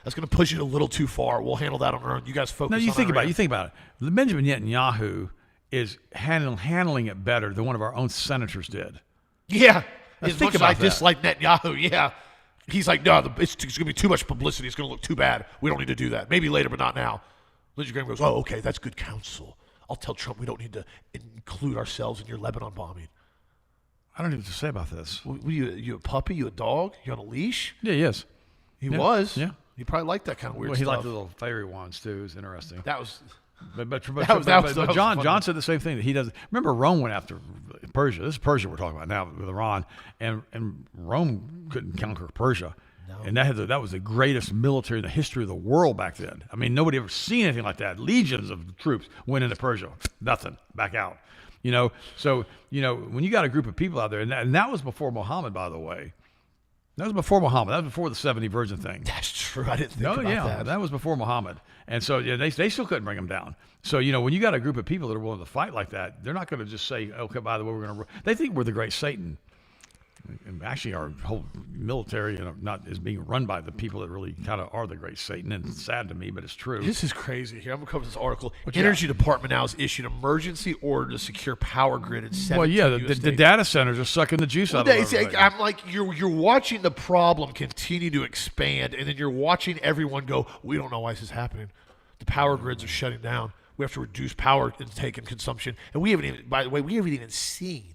that's going to push it a little too far. We'll handle that on our own. You guys focus on You think about it. Benjamin Netanyahu is handling it better than one of our own senators did. Yeah. As much as I dislike Netanyahu, yeah. He's like, no, it's going to be too much publicity. It's going to look too bad. We don't need to do that. Maybe later, but not now. Lindsey Graham goes, okay, that's good counsel. I'll tell Trump we don't need to include ourselves in your Lebanon bombing. I don't know what to say about this. You a puppy? You a dog? You on a leash? Yeah, he is. He was. Yeah. He probably liked that kind of weird stuff. He liked the little fairy wands, too. It was interesting. That was... But John said the same thing that he does. Remember, Rome went after Persia. This is Persia we're talking about now with Iran, and Rome couldn't conquer Persia, and that was the greatest military in the history of the world back then. I mean, nobody ever seen anything like that. Legions of troops went into Persia, nothing, back out. So when you got a group of people out there, and that was before Muhammad, by the way. That was before Muhammad. That was before the 70 virgin thing. That's true. I didn't think about that. That was before Muhammad. And so they still couldn't bring them down. So, when you got a group of people that are willing to fight like that, they're not going to just say, okay, by the way, we're going to... They think we're the great Satan. And actually, our whole military, not is being run by the people that really kind of are the great Satan. And it's sad to me, but it's true. This is crazy. Here, I'm going to cover this article. Energy Department now has issued emergency order to secure power grid in 17 Well, yeah, US the data centers are sucking the juice out of everybody. I'm like, you're watching the problem continue to expand, and then you're watching everyone go, we don't know why this is happening. The power grids are shutting down. We have to reduce power intake and consumption. And we haven't even, by the way, we haven't even seen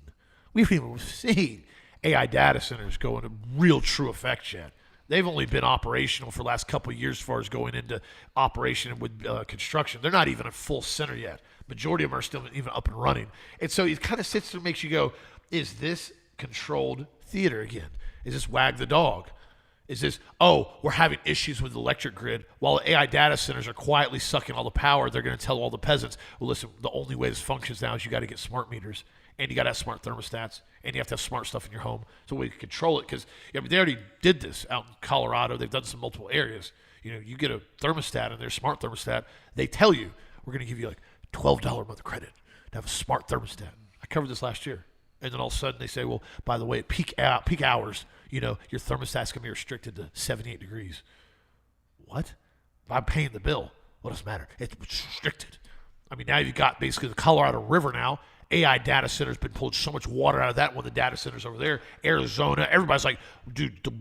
AI data centers go into real true effect yet. They've only been operational for the last couple of years as far as going into operation with construction. They're not even a full center yet. Majority of them are still even up and running. And so it kind of sits there and makes you go, is this controlled theater again? Is this wag the dog? Is this, we're having issues with the electric grid while the AI data centers are quietly sucking all the power. They're going to tell all the peasants, well, listen, the only way this functions now is you got to get smart meters, and you got to have smart thermostats, and you have to have smart stuff in your home so we can control it. Because they already did this out in Colorado. They've done this in multiple areas. You get a thermostat in their smart thermostat. They tell you, we're going to give you like $12 a month credit to have a smart thermostat. I covered this last year. And then all of a sudden they say, well, by the way, at peak hours, your thermostat's going to be restricted to 78 degrees. What? If I'm paying the bill, what does it matter? It's restricted. I mean, now you've got basically the Colorado River now. AI data centers been pulling so much water out of that. One of the data centers over there, Arizona, everybody's like, dude, the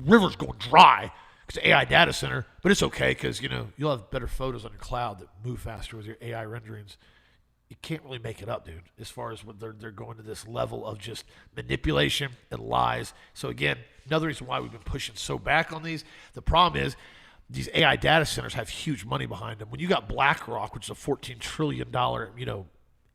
river's going dry because AI data center. But it's okay because, you'll have better photos on your cloud that move faster with your AI renderings. You can't really make it up, dude, as far as what they're going to this level of just manipulation and lies. So, again, another reason why we've been pushing so back on these. The problem is these AI data centers have huge money behind them. When you got BlackRock, which is a $14 trillion,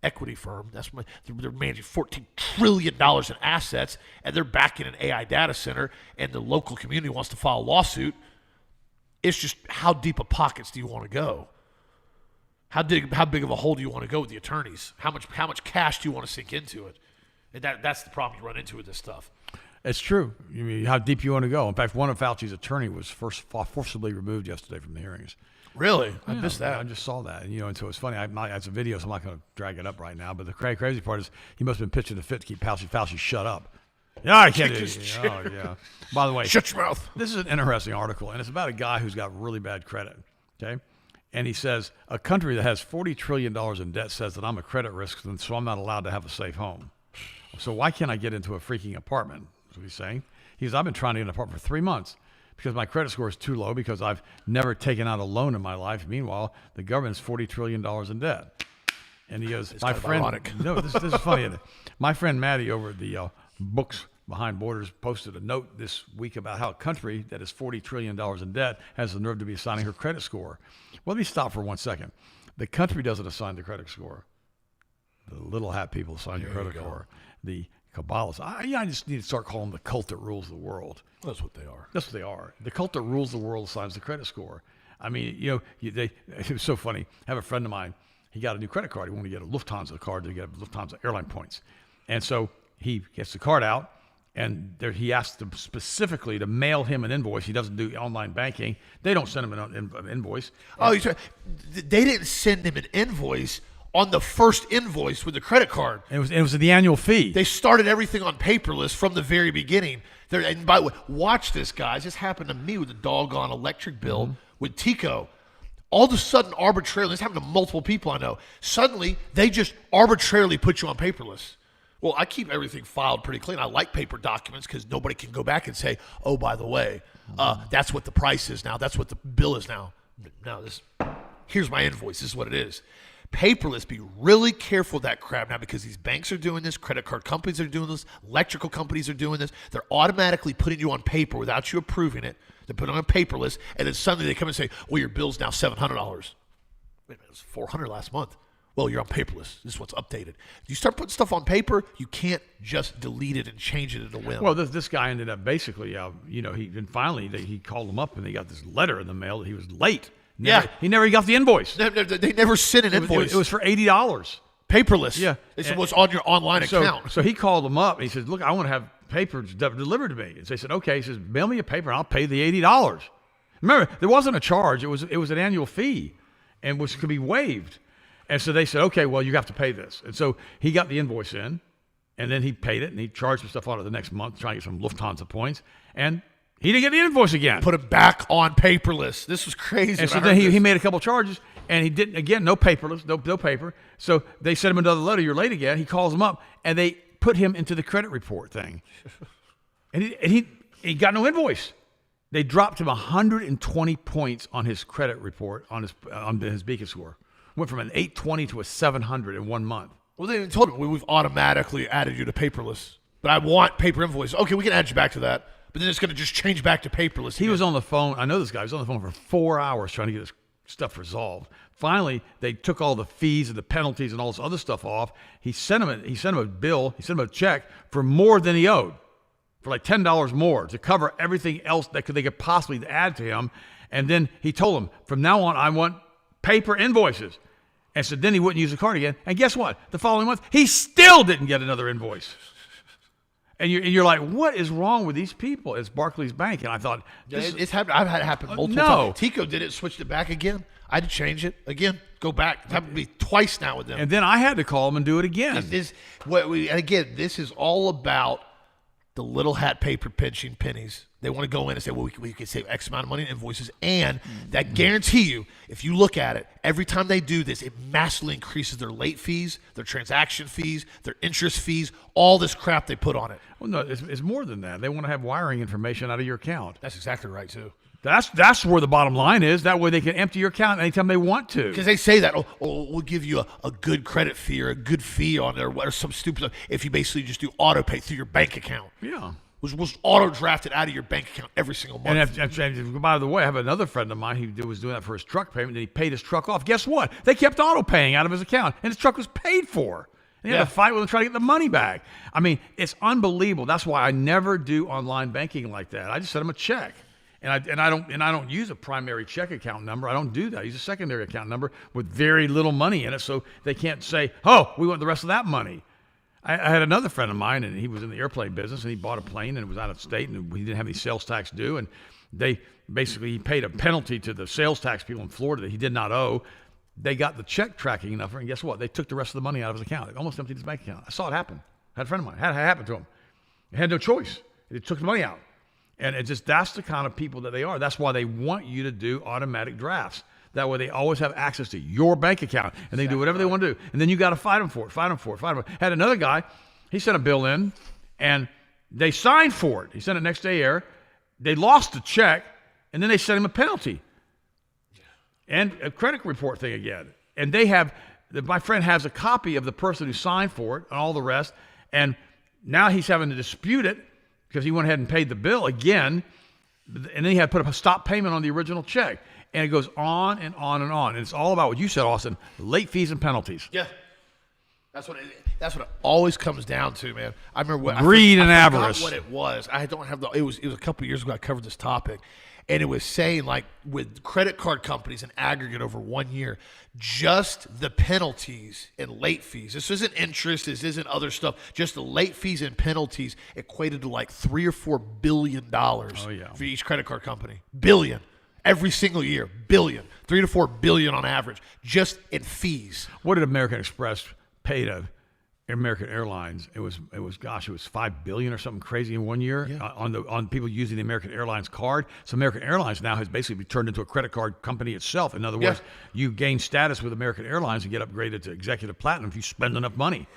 equity firm, they're managing $14 trillion in assets, and they're backing an AI data center, and the local community wants to file a lawsuit. It's just, how deep of pockets do you want to go? How big of a hole do you want to go with the attorneys? How much cash do you want to sink into it? And that's the problem you run into with this stuff. It's true. How deep you want to go. In fact, one of Fauci's attorney was forcibly removed yesterday from the hearings. Really? I missed that. I just saw that. And so it's funny. It's a video, so I'm not going to drag it up right now. But the crazy part is he must have been pitching a fit to keep Fauci shut up. Yeah, I can't do it. Oh, yeah. By the way, shut your mouth. This is an interesting article, and it's about a guy who's got really bad credit. Okay. And he says, a country that has $40 trillion in debt says that I'm a credit risk, and so I'm not allowed to have a safe home. So why can't I get into a freaking apartment? That's what he's saying. He says, I've been trying to get an apartment for 3 months because my credit score is too low because I've never taken out a loan in my life. Meanwhile, the government's $40 trillion in debt. And he goes, my friend, no, this is funny. My friend Maddie over at the Books Behind Borders posted a note this week about how a country that is $40 trillion in debt has the nerve to be assigning her credit score. Well, let me stop for 1 second. The country doesn't assign the credit score. The little hat people assign your credit score. The Kabbalists. I just need to start calling them the cult that rules the world. That's what they are. That's what they are. The cult that rules the world assigns the credit score. I mean, it was so funny. I have a friend of mine. He got a new credit card. He wanted to get a Lufthansa card to get Lufthansa airline points. And so he gets the card out. And he asked them specifically to mail him an invoice. He doesn't do online banking. They don't send him an invoice. Oh, they didn't send him an invoice on the first invoice with the credit card. It was the annual fee. They started everything on paperless from the very beginning. And by the way, watch this, guys. This happened to me with the doggone electric bill with Tico. All of a sudden, arbitrarily, this happened to multiple people I know. Suddenly, they just arbitrarily put you on paperless. Well, I keep everything filed pretty clean. I like paper documents because nobody can go back and say, oh, by the way, that's what the price is now. That's what the bill is now. No, here's my invoice. This is what it is. Paperless, be really careful with that crap now because these banks are doing this, credit card companies are doing this, electrical companies are doing this. They're automatically putting you on paper without you approving it. They're putting it on paperless, and then suddenly they come and say, well, your bill's now $700. Wait a minute, it was $400 last month. Well, you're on paperless. This is what's updated. You start putting stuff on paper, you can't just delete it and change it at a whim. Well, this guy ended up basically, he called him up and they got this letter in the mail that he was late. He never got the invoice. They never sent an invoice. It was for $80. Paperless. Yeah. It was on your online account. So he called them up and he said, look, I want to have papers delivered to me. And so they said, okay. He says, mail me a paper and I'll pay the $80. Remember, there wasn't a charge. It was an annual fee and which could be waived. And so they said, okay, well, you have to pay this. And so he got the invoice in, And then he paid it, and he charged some stuff on it the next month, trying to get some Lufthansa points. And he didn't get the invoice again. Put it back on paperless. This was crazy. And so then he made a couple charges, and he didn't, again, no paperless, no paper. So they sent him another letter. You're late again. He calls them up, and they put him into the credit report thing. And he got no invoice. They dropped him 120 points on his credit report, on his Beacon score. Went from an 820 to a 700 in 1 month. Well, they told him, we've automatically added you to paperless, but I want paper invoice. Okay, we can add you back to that, but then it's going to just change back to paperless. He was on the phone. I know this guy. He was on the phone for 4 hours trying to get his stuff resolved. Finally, they took all the fees and the penalties and all this other stuff off. He sent him a bill. He sent him a check for more than he owed, for like $10 more to cover everything else that they could possibly add to him. And then he told him, from now on, I want paper invoices. And so then he wouldn't use the card again. And guess what? The following month, he still didn't get another invoice. And you're like, what is wrong with these people? It's Barclays Bank. And I thought, it's happened. I've had it happen multiple times. Tico did it, switched it back again. I had to change it again, go back. It's happened to me twice now with them. And then I had to call them and do it again. And again, this is all about the little hat paper pinching pennies. They want to go in and say, well, we can save X amount of money in invoices. And that guarantee you, if you look at it, every time they do this, it massively increases their late fees, their transaction fees, their interest fees, all this crap they put on it. Well, no, it's more than that. They want to have wiring information out of your account. That's exactly right, too. That's where the bottom line is. That way they can empty your account anytime they want to. Because they say that, we'll give you a good credit fee or a good fee on there or some stupid stuff if you basically just do auto pay through your bank account. Yeah. Was auto drafted out of your bank account every single month. And by the way, I have another friend of mine who was doing that for his truck payment, and he paid his truck off. Guess what? They kept auto paying out of his account, and his truck was paid for. And he had to fight with them, try to get the money back. I mean, it's unbelievable. That's why I never do online banking like that. I just send them a check. And I don't use a primary check account number. I don't do that. I use a secondary account number with very little money in it, so they can't say, "Oh, we want the rest of that money." I had another friend of mine, and he was in the airplane business, and he bought a plane, and it was out of state, and he didn't have any sales tax due, and he paid a penalty to the sales tax people in Florida that he did not owe. They got the check tracking number, and guess what? They took the rest of the money out of his account. They almost emptied his bank account. I saw it happen. I had a friend of mine. It had happened to him. He had no choice. They took the money out. And that's the kind of people that they are. That's why they want you to do automatic drafts. That way they always have access to your bank account, and they do whatever they want to do. And then you got to fight them for it. Had another guy, he sent a bill in, and they signed for it. He sent it next day air. They lost the check, and then they sent him a penalty. And a credit report thing again. And my friend has a copy of the person who signed for it and all the rest, and now he's having to dispute it, because he went ahead and paid the bill again, and then he had to put up a stop payment on the original check. And it goes on and on and on. And it's all about what you said, Austin, late fees and penalties. Yeah. That's what it always comes down to, man. I remember greed and avarice. What it was. I don't have it was a couple of years ago I covered this topic. And it was saying, like, with credit card companies in aggregate over 1 year, just the penalties and late fees. This isn't interest. This isn't other stuff. Just the late fees and penalties equated to like $3 or $4 billion for each credit card company. Billion. Every single year. Billion. $3 to $4 billion on average. Just in fees. What did American Express pay to American Airlines? It was $5 billion or something crazy in 1 year on people using the American Airlines card. So American Airlines now has basically turned into a credit card company itself. In other words, you gain status with American Airlines and get upgraded to executive platinum if you spend enough money.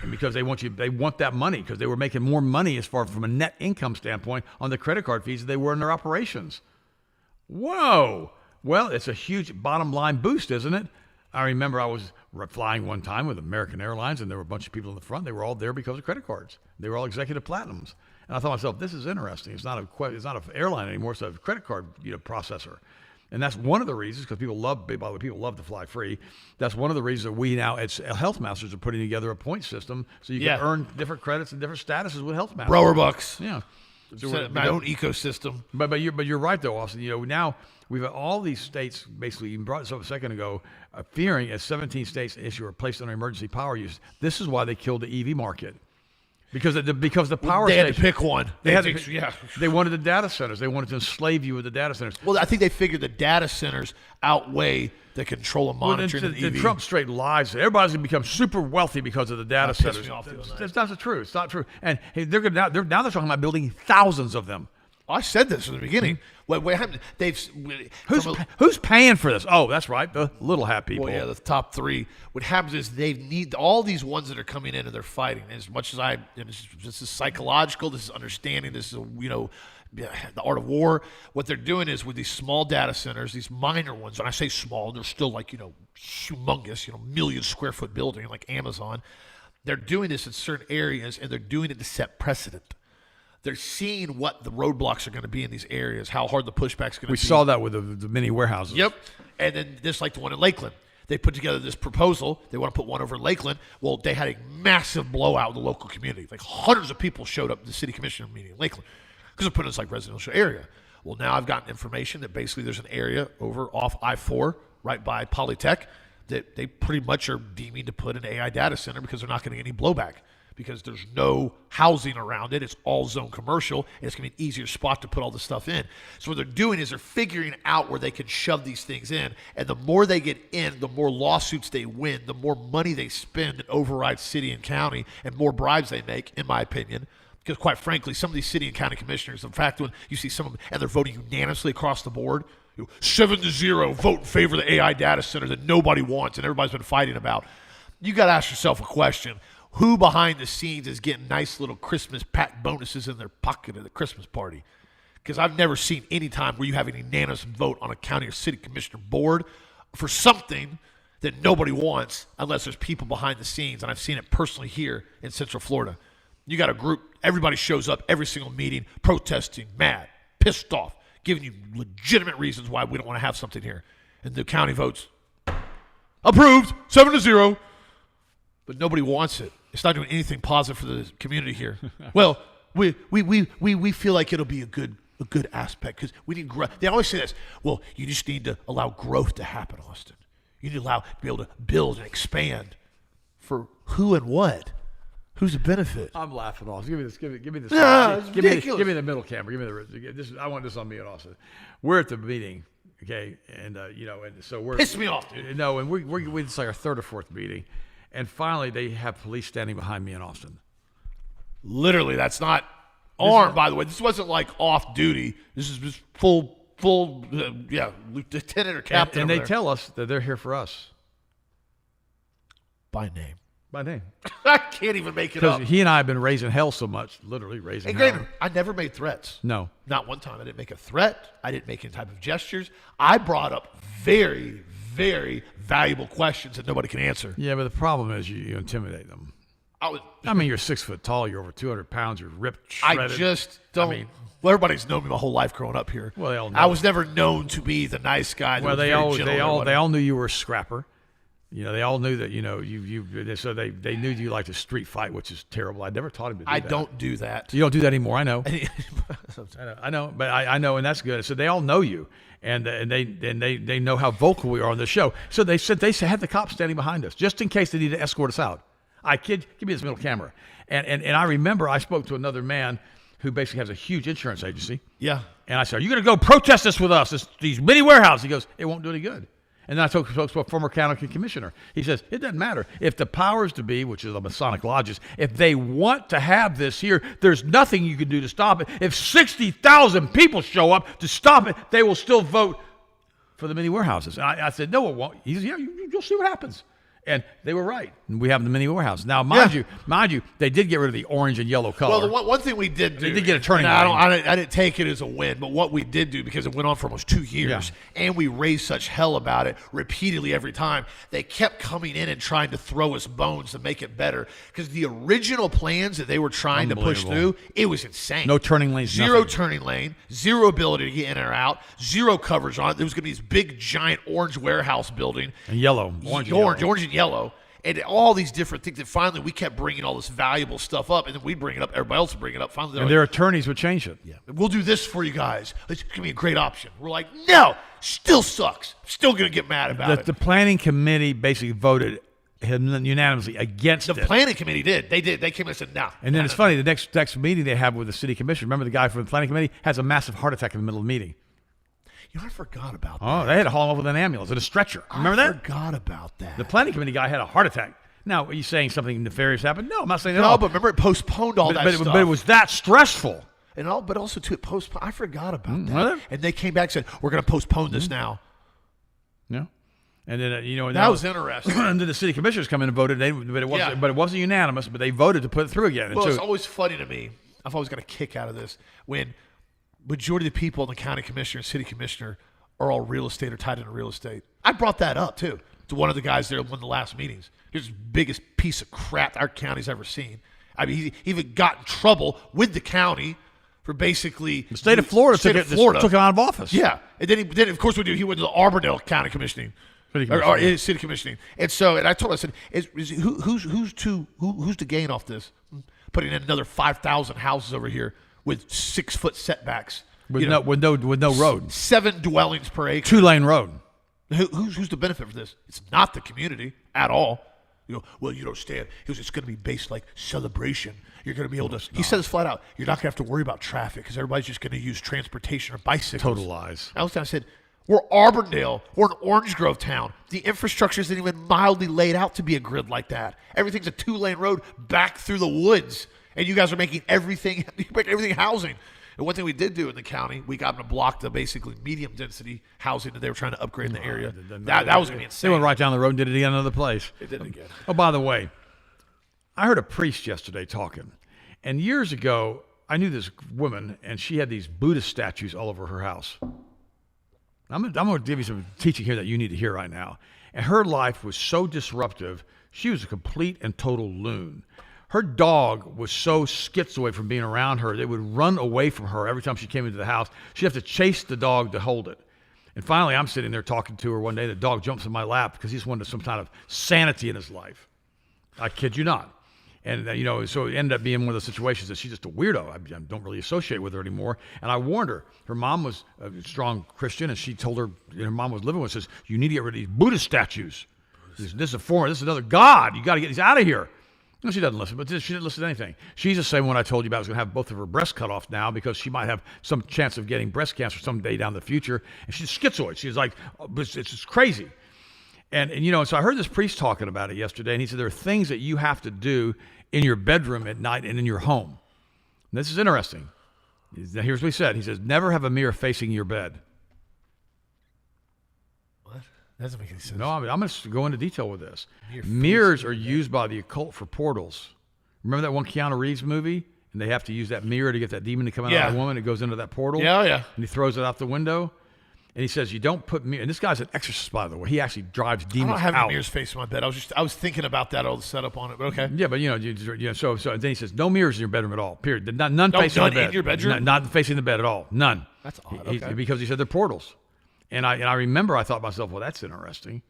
And because they want that money, because they were making more money as far from a net income standpoint on the credit card fees than they were in their operations. Whoa! Well, it's a huge bottom line boost, isn't it? I remember I was flying one time with American Airlines, and there were a bunch of people in the front. They were all there because of credit cards. They were all executive platinums. And I thought to myself, this is interesting. It's not an airline anymore. It's a credit card processor. And that's one of the reasons, because people love to fly free. That's one of the reasons that we now at Health Masters are putting together a point system so you can earn different credits and different statuses with Health Masters. Brower bucks. Yeah. So my own ecosystem. But you're right though, Austin. Now we've got all these states basically. You brought this up a second ago, fearing as 17 states issue or placed under emergency power use. This is why they killed the EV market. Because the power They station. had to pick one. They wanted the data centers. They wanted to enslave you with the data centers. Well, I think they figured the data centers outweigh the control and monitoring of the EV. Trump straight lies. Everybody's going to become super wealthy because of the data centers. Pissed me off the other night. That's not true. It's not true. And hey, they're talking about building thousands of them. I said this in the beginning. What happened? Who's paying for this? Oh, that's right, the little hat people. Well, yeah, the top three. What happens is they need all these ones that are coming in and they're fighting. As much as this is psychological, this is understanding, this is the art of war. What they're doing is with these small data centers, these minor ones. When I say small, they're still like humongous, million square foot building like Amazon. They're doing this in certain areas, and they're doing it to set precedent. They're seeing what the roadblocks are going to be in these areas, how hard the pushback's going to be. We saw that with the mini warehouses. Yep. And then this, like the one in Lakeland. They put together this proposal. They want to put one over in Lakeland. Well, they had a massive blowout in the local community. Like hundreds of people showed up at the city commissioner meeting in Lakeland because they're putting this like residential area. Well, now I've gotten information that basically there's an area over off I-4 right by Polytech that they pretty much are deeming to put an AI data center because they're not going to get any blowback, because there's no housing around it. It's all zone commercial, and it's going to be an easier spot to put all this stuff in. So what they're doing is they're figuring out where they can shove these things in, and the more they get in, the more lawsuits they win, the more money they spend and override city and county, and more bribes they make, in my opinion. Because quite frankly, some of these city and county commissioners, in fact, when you see some of them, and they're voting unanimously across the board, 7-0, vote in favor of the AI data center that nobody wants and everybody's been fighting about, you got to ask yourself a question. Who behind the scenes is getting nice little Christmas pack bonuses in their pocket at the Christmas party? Because I've never seen any time where you have an unanimous vote on a county or city commissioner board for something that nobody wants unless there's people behind the scenes. And I've seen it personally here in Central Florida. You got a group, everybody shows up every single meeting, protesting, mad, pissed off, giving you legitimate reasons why we don't want to have something here. And the county votes, approved, 7-0. But nobody wants it. It's not doing anything positive for the community here. Well, we feel like it'll be a good aspect because we need growth. They always say this. Well, you just need to allow growth to happen, Austin. You need to be able to build and expand. For who and what? Who's the benefit? I'm laughing off. Give me this. Give me this. It's give ridiculous. me the middle camera. I want this on me and Austin. We're at the meeting, okay, and and so we're Piss me off, dude. No, and we it's like our third or fourth meeting. And finally, they have police standing behind me in Austin. Literally, that's not armed, by the way. This wasn't like off duty. This is just full, lieutenant or captain. And they tell us that they're here for us. By name. By name. I can't even make it up. Because he and I have been raising hell so much, literally raising hell. Granted, I never made threats. No. Not one time. I didn't make a threat. I didn't make any type of gestures. I brought up very, very valuable questions that nobody can answer. Yeah, but the problem is you intimidate them. I mean, you're 6 foot tall. You're over 200 pounds. You're ripped, shredded. I just don't. Well, everybody's known me my whole life growing up here. Well, they all know. I was never known to be the nice guy. That well, was they all knew you were a scrapper. They all knew that. So they knew you liked to street fight, which is terrible. I never taught him to do that. I don't do that. You don't do that anymore. I know. I know, but I know, and that's good. So they all know you, and they know how vocal we are on the show. So they had the cops standing behind us just in case they need to escort us out. Give me this middle camera, and I remember I spoke to another man who basically has a huge insurance agency. Yeah. And I said, "Are you going to go protest this with us? These mini warehouses?" He goes, "It won't do any good." And then I spoke to a former county commissioner. He says, it doesn't matter. If the powers to be, which is the Masonic lodges, if they want to have this here, there's nothing you can do to stop it. If 60,000 people show up to stop it, they will still vote for the mini warehouses. And I said, no, it won't. He said, yeah, you'll see what happens. And they were right. We have the mini warehouse. Now, mind you, they did get rid of the orange and yellow color. Well, the one thing we did do. They did get a turning lane. I didn't take it as a win, but what we did do, because it went on for almost 2 years, and we raised such hell about it repeatedly every time, they kept coming in and trying to throw us bones to make it better. Because the original plans that they were trying to push through, it was insane. No turning lane. Zero turning lane, zero ability to get in or out, zero coverage on it. There was going to be this big, giant orange warehouse building. And yellow. Orange and yellow. And all these different things. And finally, we kept bringing all this valuable stuff up. And then we'd bring it up. Everybody else would bring it up. Finally, and their attorneys would change it. Yeah, we'll do this for you guys. It's going to be a great option. We're like, no, still sucks. Still going to get mad about it. The planning committee basically voted unanimously against The it. planning committee did. They did. They came and said, no. And then it's funny, the next meeting they have with the city commission, remember the guy from the planning committee has a massive heart attack in the middle of the meeting. You know, I forgot about that. Oh, they had to haul him up with an ambulance and a stretcher. Remember that? I forgot about that. The planning committee guy had a heart attack. Now, are you saying something nefarious happened? No, I'm not saying that at all. No, but remember it postponed all that stuff. But it was that stressful. But also, too, it postponed. I forgot about that. Really? And they came back and said, we're going to postpone this now. Yeah. And then, that was interesting. And then the city commissioners come in and voted, but it wasn't unanimous, but they voted to put it through again. Well, it's always funny to me. I've always got a kick out of this when majority of the people in the county commissioner and city commissioner are all real estate or tied into real estate. I brought that up, too, to one of the guys there at one of the last meetings. Here's the biggest piece of crap our county's ever seen. I mean, he even got in trouble with the county for basically the state of Florida took him out of office. Yeah, and then of course he went to the Auburndale County Commissioning, City Commissioning, and I told him, I said, who's to gain off this? Putting in another 5,000 houses over here with 6-foot setbacks with no road, 7 dwellings per acre, 2-lane road. Who's the benefit for this? It's not the community at all. You know, well, you don't stand. It's going to be based like celebration. You're going to be able to. He says flat out, you're not going to have to worry about traffic because everybody's just going to use transportation or bicycles. Total lies. I said, we're Auburndale. We're an Orange Grove town. The infrastructure isn't even mildly laid out to be a grid like that. Everything's a 2-lane road back through the woods, and you guys are making everything housing. And one thing we did do in the county, we got them to block the basically medium density housing that they were trying to upgrade in the area. That was going to be insane. They went right down the road and did it again another place. They did it again. Oh, by the way, I heard a priest yesterday talking. And years ago, I knew this woman, and she had these Buddhist statues all over her house. I'm going to give you some teaching here that you need to hear right now. And her life was so disruptive, she was a complete and total loon. Her dog was so schizoid from being around her, it would run away from her every time she came into the house. She'd have to chase the dog to hold it. And finally, I'm sitting there talking to her one day. The dog jumps in my lap because he just wanted some kind of sanity in his life. I kid you not. And, so it ended up being one of those situations that she's just a weirdo. I don't really associate with her anymore. And I warned her. Her mom was a strong Christian, and she told her, her mom was living with, says, you need to get rid of these Buddhist statues. This is a foreign. This is another god. You got to get these out of here. No, she doesn't listen, but she didn't listen to anything. She's the same one I told you about. I was going to have both of her breasts cut off now because she might have some chance of getting breast cancer someday down the future. And she's schizoid. She's like, it's just crazy. And so I heard this priest talking about it yesterday, and he said there are things that you have to do in your bedroom at night and in your home. And this is interesting. Here's what he said. He says, never have a mirror facing your bed. That doesn't make any sense. No, I'm going to go into detail with this. Mirrors are used by the occult for portals. Remember that one Keanu Reeves movie? And they have to use that mirror to get that demon to come out of the woman. It goes into that portal. Yeah. And he throws it out the window. And he says, you don't put mirrors. And this guy's an exorcist, by the way. He actually drives demons out. I don't have mirrors facing my bed. I was thinking about that, all the setup on it, but okay. Yeah, but so then he says, no mirrors in your bedroom at all, period. None facing the bed. In your bedroom? Not facing the bed at all. None. That's odd, okay. Because he said they're portals. And I remember I thought to myself, well, that's interesting.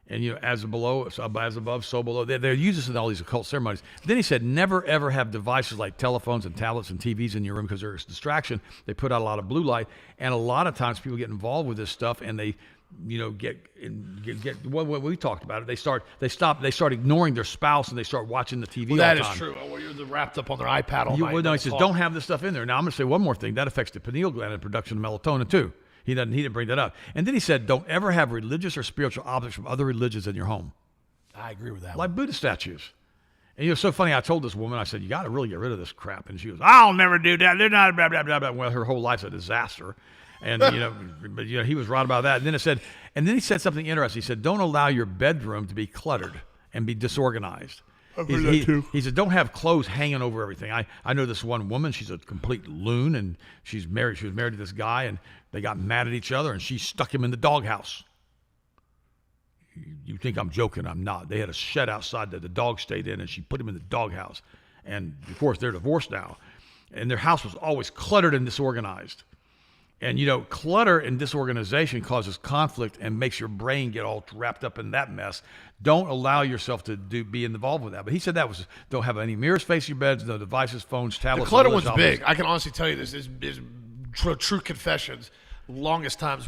And, as below, as above, so below. They're using this in all these occult ceremonies. Then he said, never, ever have devices like telephones and tablets and TVs in your room because they're a distraction. They put out a lot of blue light. And a lot of times people get involved with this stuff and they, get what we talked about it. They start ignoring their spouse and they start watching the TV all the time. That is true. Well, you're wrapped up on their iPad all night. Well, no, he says, don't have this stuff in there. Now, I'm going to say one more thing. That affects the pineal gland and production of melatonin, too. He didn't bring that up. And then he said, don't ever have religious or spiritual objects from other religions in your home. I agree with that. Like Buddha statues. And it's so funny, I told this woman, I said, you got to really get rid of this crap. And she goes, I'll never do that. They're not blah, blah, blah, blah. Well, her whole life's a disaster. And, but he was right about that. And then he said something interesting. He said, don't allow your bedroom to be cluttered and be disorganized. He said, don't have clothes hanging over everything. I know this one woman, she's a complete loon, and she was married to this guy, and they got mad at each other, and she stuck him in the doghouse. You think I'm joking? I'm not. They had a shed outside that the dog stayed in, and she put him in the doghouse. And, of course, they're divorced now. And their house was always cluttered and disorganized. And, clutter and disorganization causes conflict and makes your brain get all wrapped up in that mess. Don't allow yourself to be involved with that. But he said don't have any mirrors facing your beds, no devices, phones, tablets. The clutter one's big. I can honestly tell you this is true confessions. longest times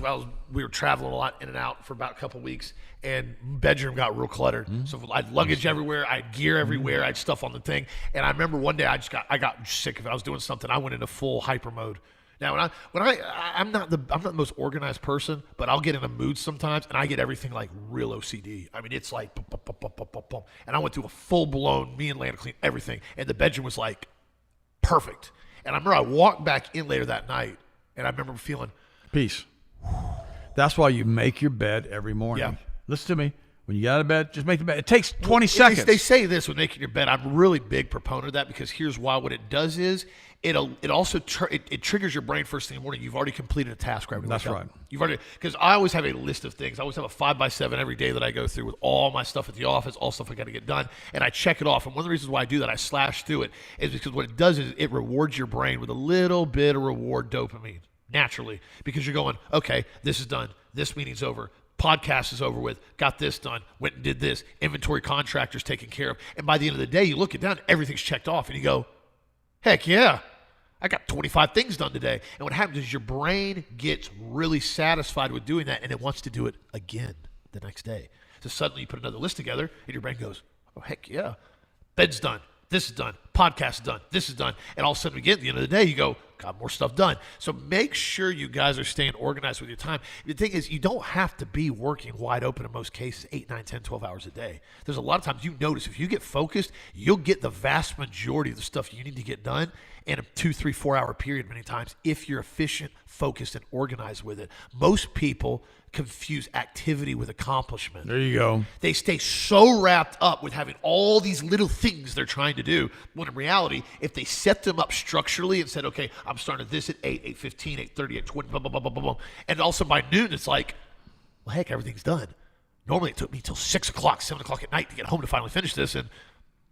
we were traveling a lot in and out for about a couple weeks, and bedroom got real cluttered. So I had luggage everywhere, I had gear everywhere, I had stuff on the thing. And I remember one day I got sick of it. I was doing something, I went into full hyper mode. Now I'm not the most organized person, but I'll get in a mood sometimes, and I get everything like real OCD. I mean, it's like boom, boom, boom, boom, boom, boom, boom. And I went through a full blown, me and Lana clean everything, and the bedroom was like perfect. And I remember I walked back in later that night, and I remember feeling peace. That's why you make your bed every morning. Yeah. Listen to me. When you get out of bed, just make the bed. It takes 20 seconds. They say this with making your bed. I'm a really big proponent of that, because here's why. What it does is it also triggers your brain first thing in the morning. You've already completed a task. Right? That's right. You've already, because I always have a list of things. I always have a 5x7 every day that I go through with all my stuff at the office, all stuff I got to get done, and I check it off. And one of the reasons why I do that, I slash through it, is because what it does is it rewards your brain with a little bit of reward dopamine naturally, because you're going, okay, this is done, this meeting's over, podcast is over with, got this done, went and did this, inventory contractors taken care of. And by the end of the day, you look it down, everything's checked off, and you go, heck yeah, I got 25 things done today. And what happens is your brain gets really satisfied with doing that, and it wants to do it again the next day. So suddenly you put another list together, and your brain goes, oh, heck yeah, bed's done, this is done, podcast is done, this is done. And all of a sudden, again, at the end of the day, you go, got more stuff done. So make sure you guys are staying organized with your time. The thing is, you don't have to be working wide open in most cases 8, 9, 10, 12 hours a day. There's a lot of times you notice if you get focused, you'll get the vast majority of the stuff you need to get done in a 2, 3, 4 hour period many times if you're efficient, focused, and organized with it. Most people confuse activity with accomplishment. There you go. They stay so wrapped up with having all these little things they're trying to do, when in reality, if they set them up structurally and said, okay, I'm starting this at 8, 8:15, 8:30, 8:20, blah, blah, blah, blah, blah, blah. And also by noon, it's like, well, heck, everything's done. Normally it took me till 6 o'clock, 7 o'clock at night to get home to finally finish this, and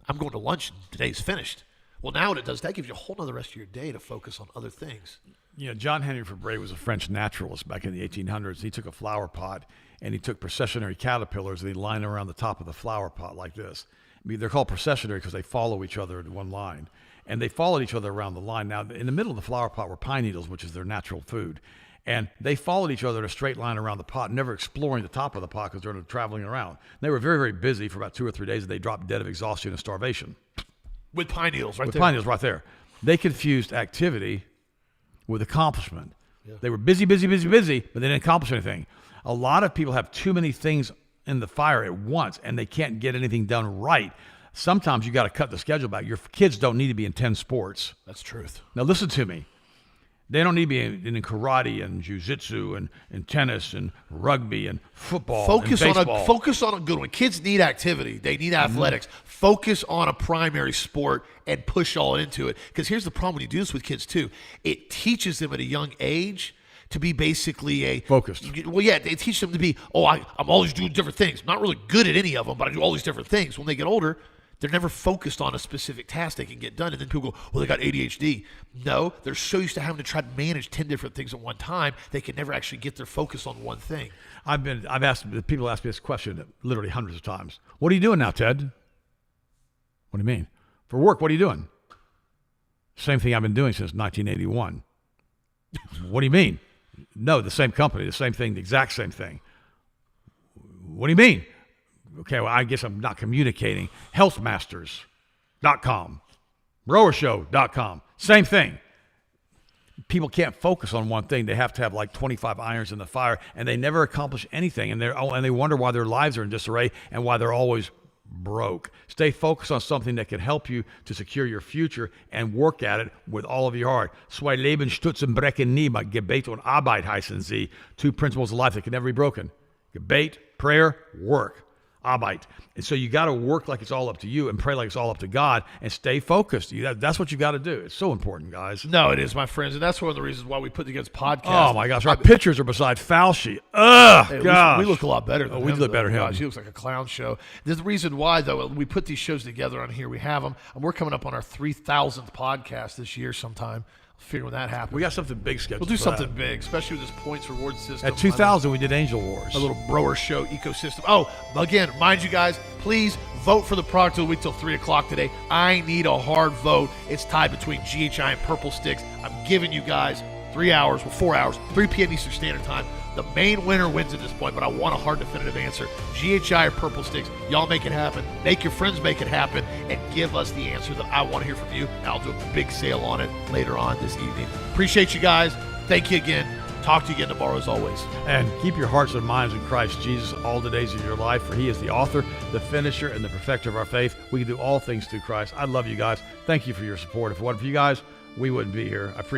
I'm going to lunch and today's finished. Well, now what it does, that gives you a whole nother rest of your day to focus on other things. You know, John Henry Fabre was a French naturalist back in the 1800s. He took a flower pot, and he took processionary caterpillars, and he lined them around the top of the flower pot like this. I mean, they're called processionary because they follow each other in one line. And they followed each other around the line. Now, in the middle of the flower pot were pine needles, which is their natural food. And they followed each other in a straight line around the pot, never exploring the top of the pot because they're traveling around. They were very, very busy for about 2 or 3 days, and they dropped dead of exhaustion and starvation. With pine needles right there. With pine needles right there. They confused activity with accomplishment. Yeah. They were busy, but they didn't accomplish anything. A lot of people have too many things in the fire at once, and they can't get anything done right. Sometimes you got to cut the schedule back. Your kids don't need to be in 10 sports. That's truth. Now listen to me. They don't need to be in karate and jiu-jitsu and tennis and rugby and football focus and baseball. Focus on a good one. Kids need activity. They need athletics. Focus on a primary sport and push all into it. Because here's the problem when you do this with kids too. It teaches them at a young age to be basically focused. Well, yeah, they teach them to be, I'm always doing different things. I'm not really good at any of them, but I do all these different things. When they get older, they're never focused on a specific task they can get done. And then people go, well, they got ADHD. No, they're so used to having to try to manage 10 different things at one time, they can never actually get their focus on one thing. People ask me this question literally hundreds of times. What are you doing now, Ted? What do you mean? For work, what are you doing? Same thing I've been doing since 1981. What do you mean? No, the same company, the same thing, the exact same thing. What do you mean? Okay, well, I guess I'm not communicating. Healthmasters.com, rowershow.com, same thing. People can't focus on one thing. They have to have like 25 irons in the fire, and they never accomplish anything, and they wonder why their lives are in disarray and why they're always broke. Stay focused on something that can help you to secure your future and work at it with all of your heart. Zwei Leben stützen brechen nie, but Gebet und Arbeit heißen sie. 2 principles of life that can never be broken. Gebet, prayer, work. Arbeit. And so you got to work like it's all up to you and pray like it's all up to God and stay focused. That's what you got to do. It's so important, guys. No, it is, my friends. And that's one of the reasons why we put together this podcast. Oh, my gosh. Our pictures are beside Fauci. Ugh, gosh. We look a lot better than him. We look better than him. He looks like a clown show. There's the reason why, though, we put these shows together on here. We have them. And we're coming up on our 3,000th podcast this year sometime. Figure when that happens. We got something big scheduled. We'll do something big, especially with this points reward system. At 2000, we did Angel Wars. A little Brower Show ecosystem. Oh, again, mind you guys, please vote for the product of the week till 3 o'clock today. I need a hard vote. It's tied between GHI and Purple Sticks. I'm giving you guys 3 hours, 4 hours, 3 p.m. Eastern Standard Time. The main winner wins at this point, but I want a hard, definitive answer. GHI or Purple Sticks, y'all make it happen. Make your friends make it happen, and give us the answer that I want to hear from you. And I'll do a big sale on it later on this evening. Appreciate you guys. Thank you again. Talk to you again tomorrow as always. And keep your hearts and minds in Christ Jesus all the days of your life, for he is the author, the finisher, and the perfecter of our faith. We can do all things through Christ. I love you guys. Thank you for your support. If it wasn't for you guys, we wouldn't be here. I appreciate it.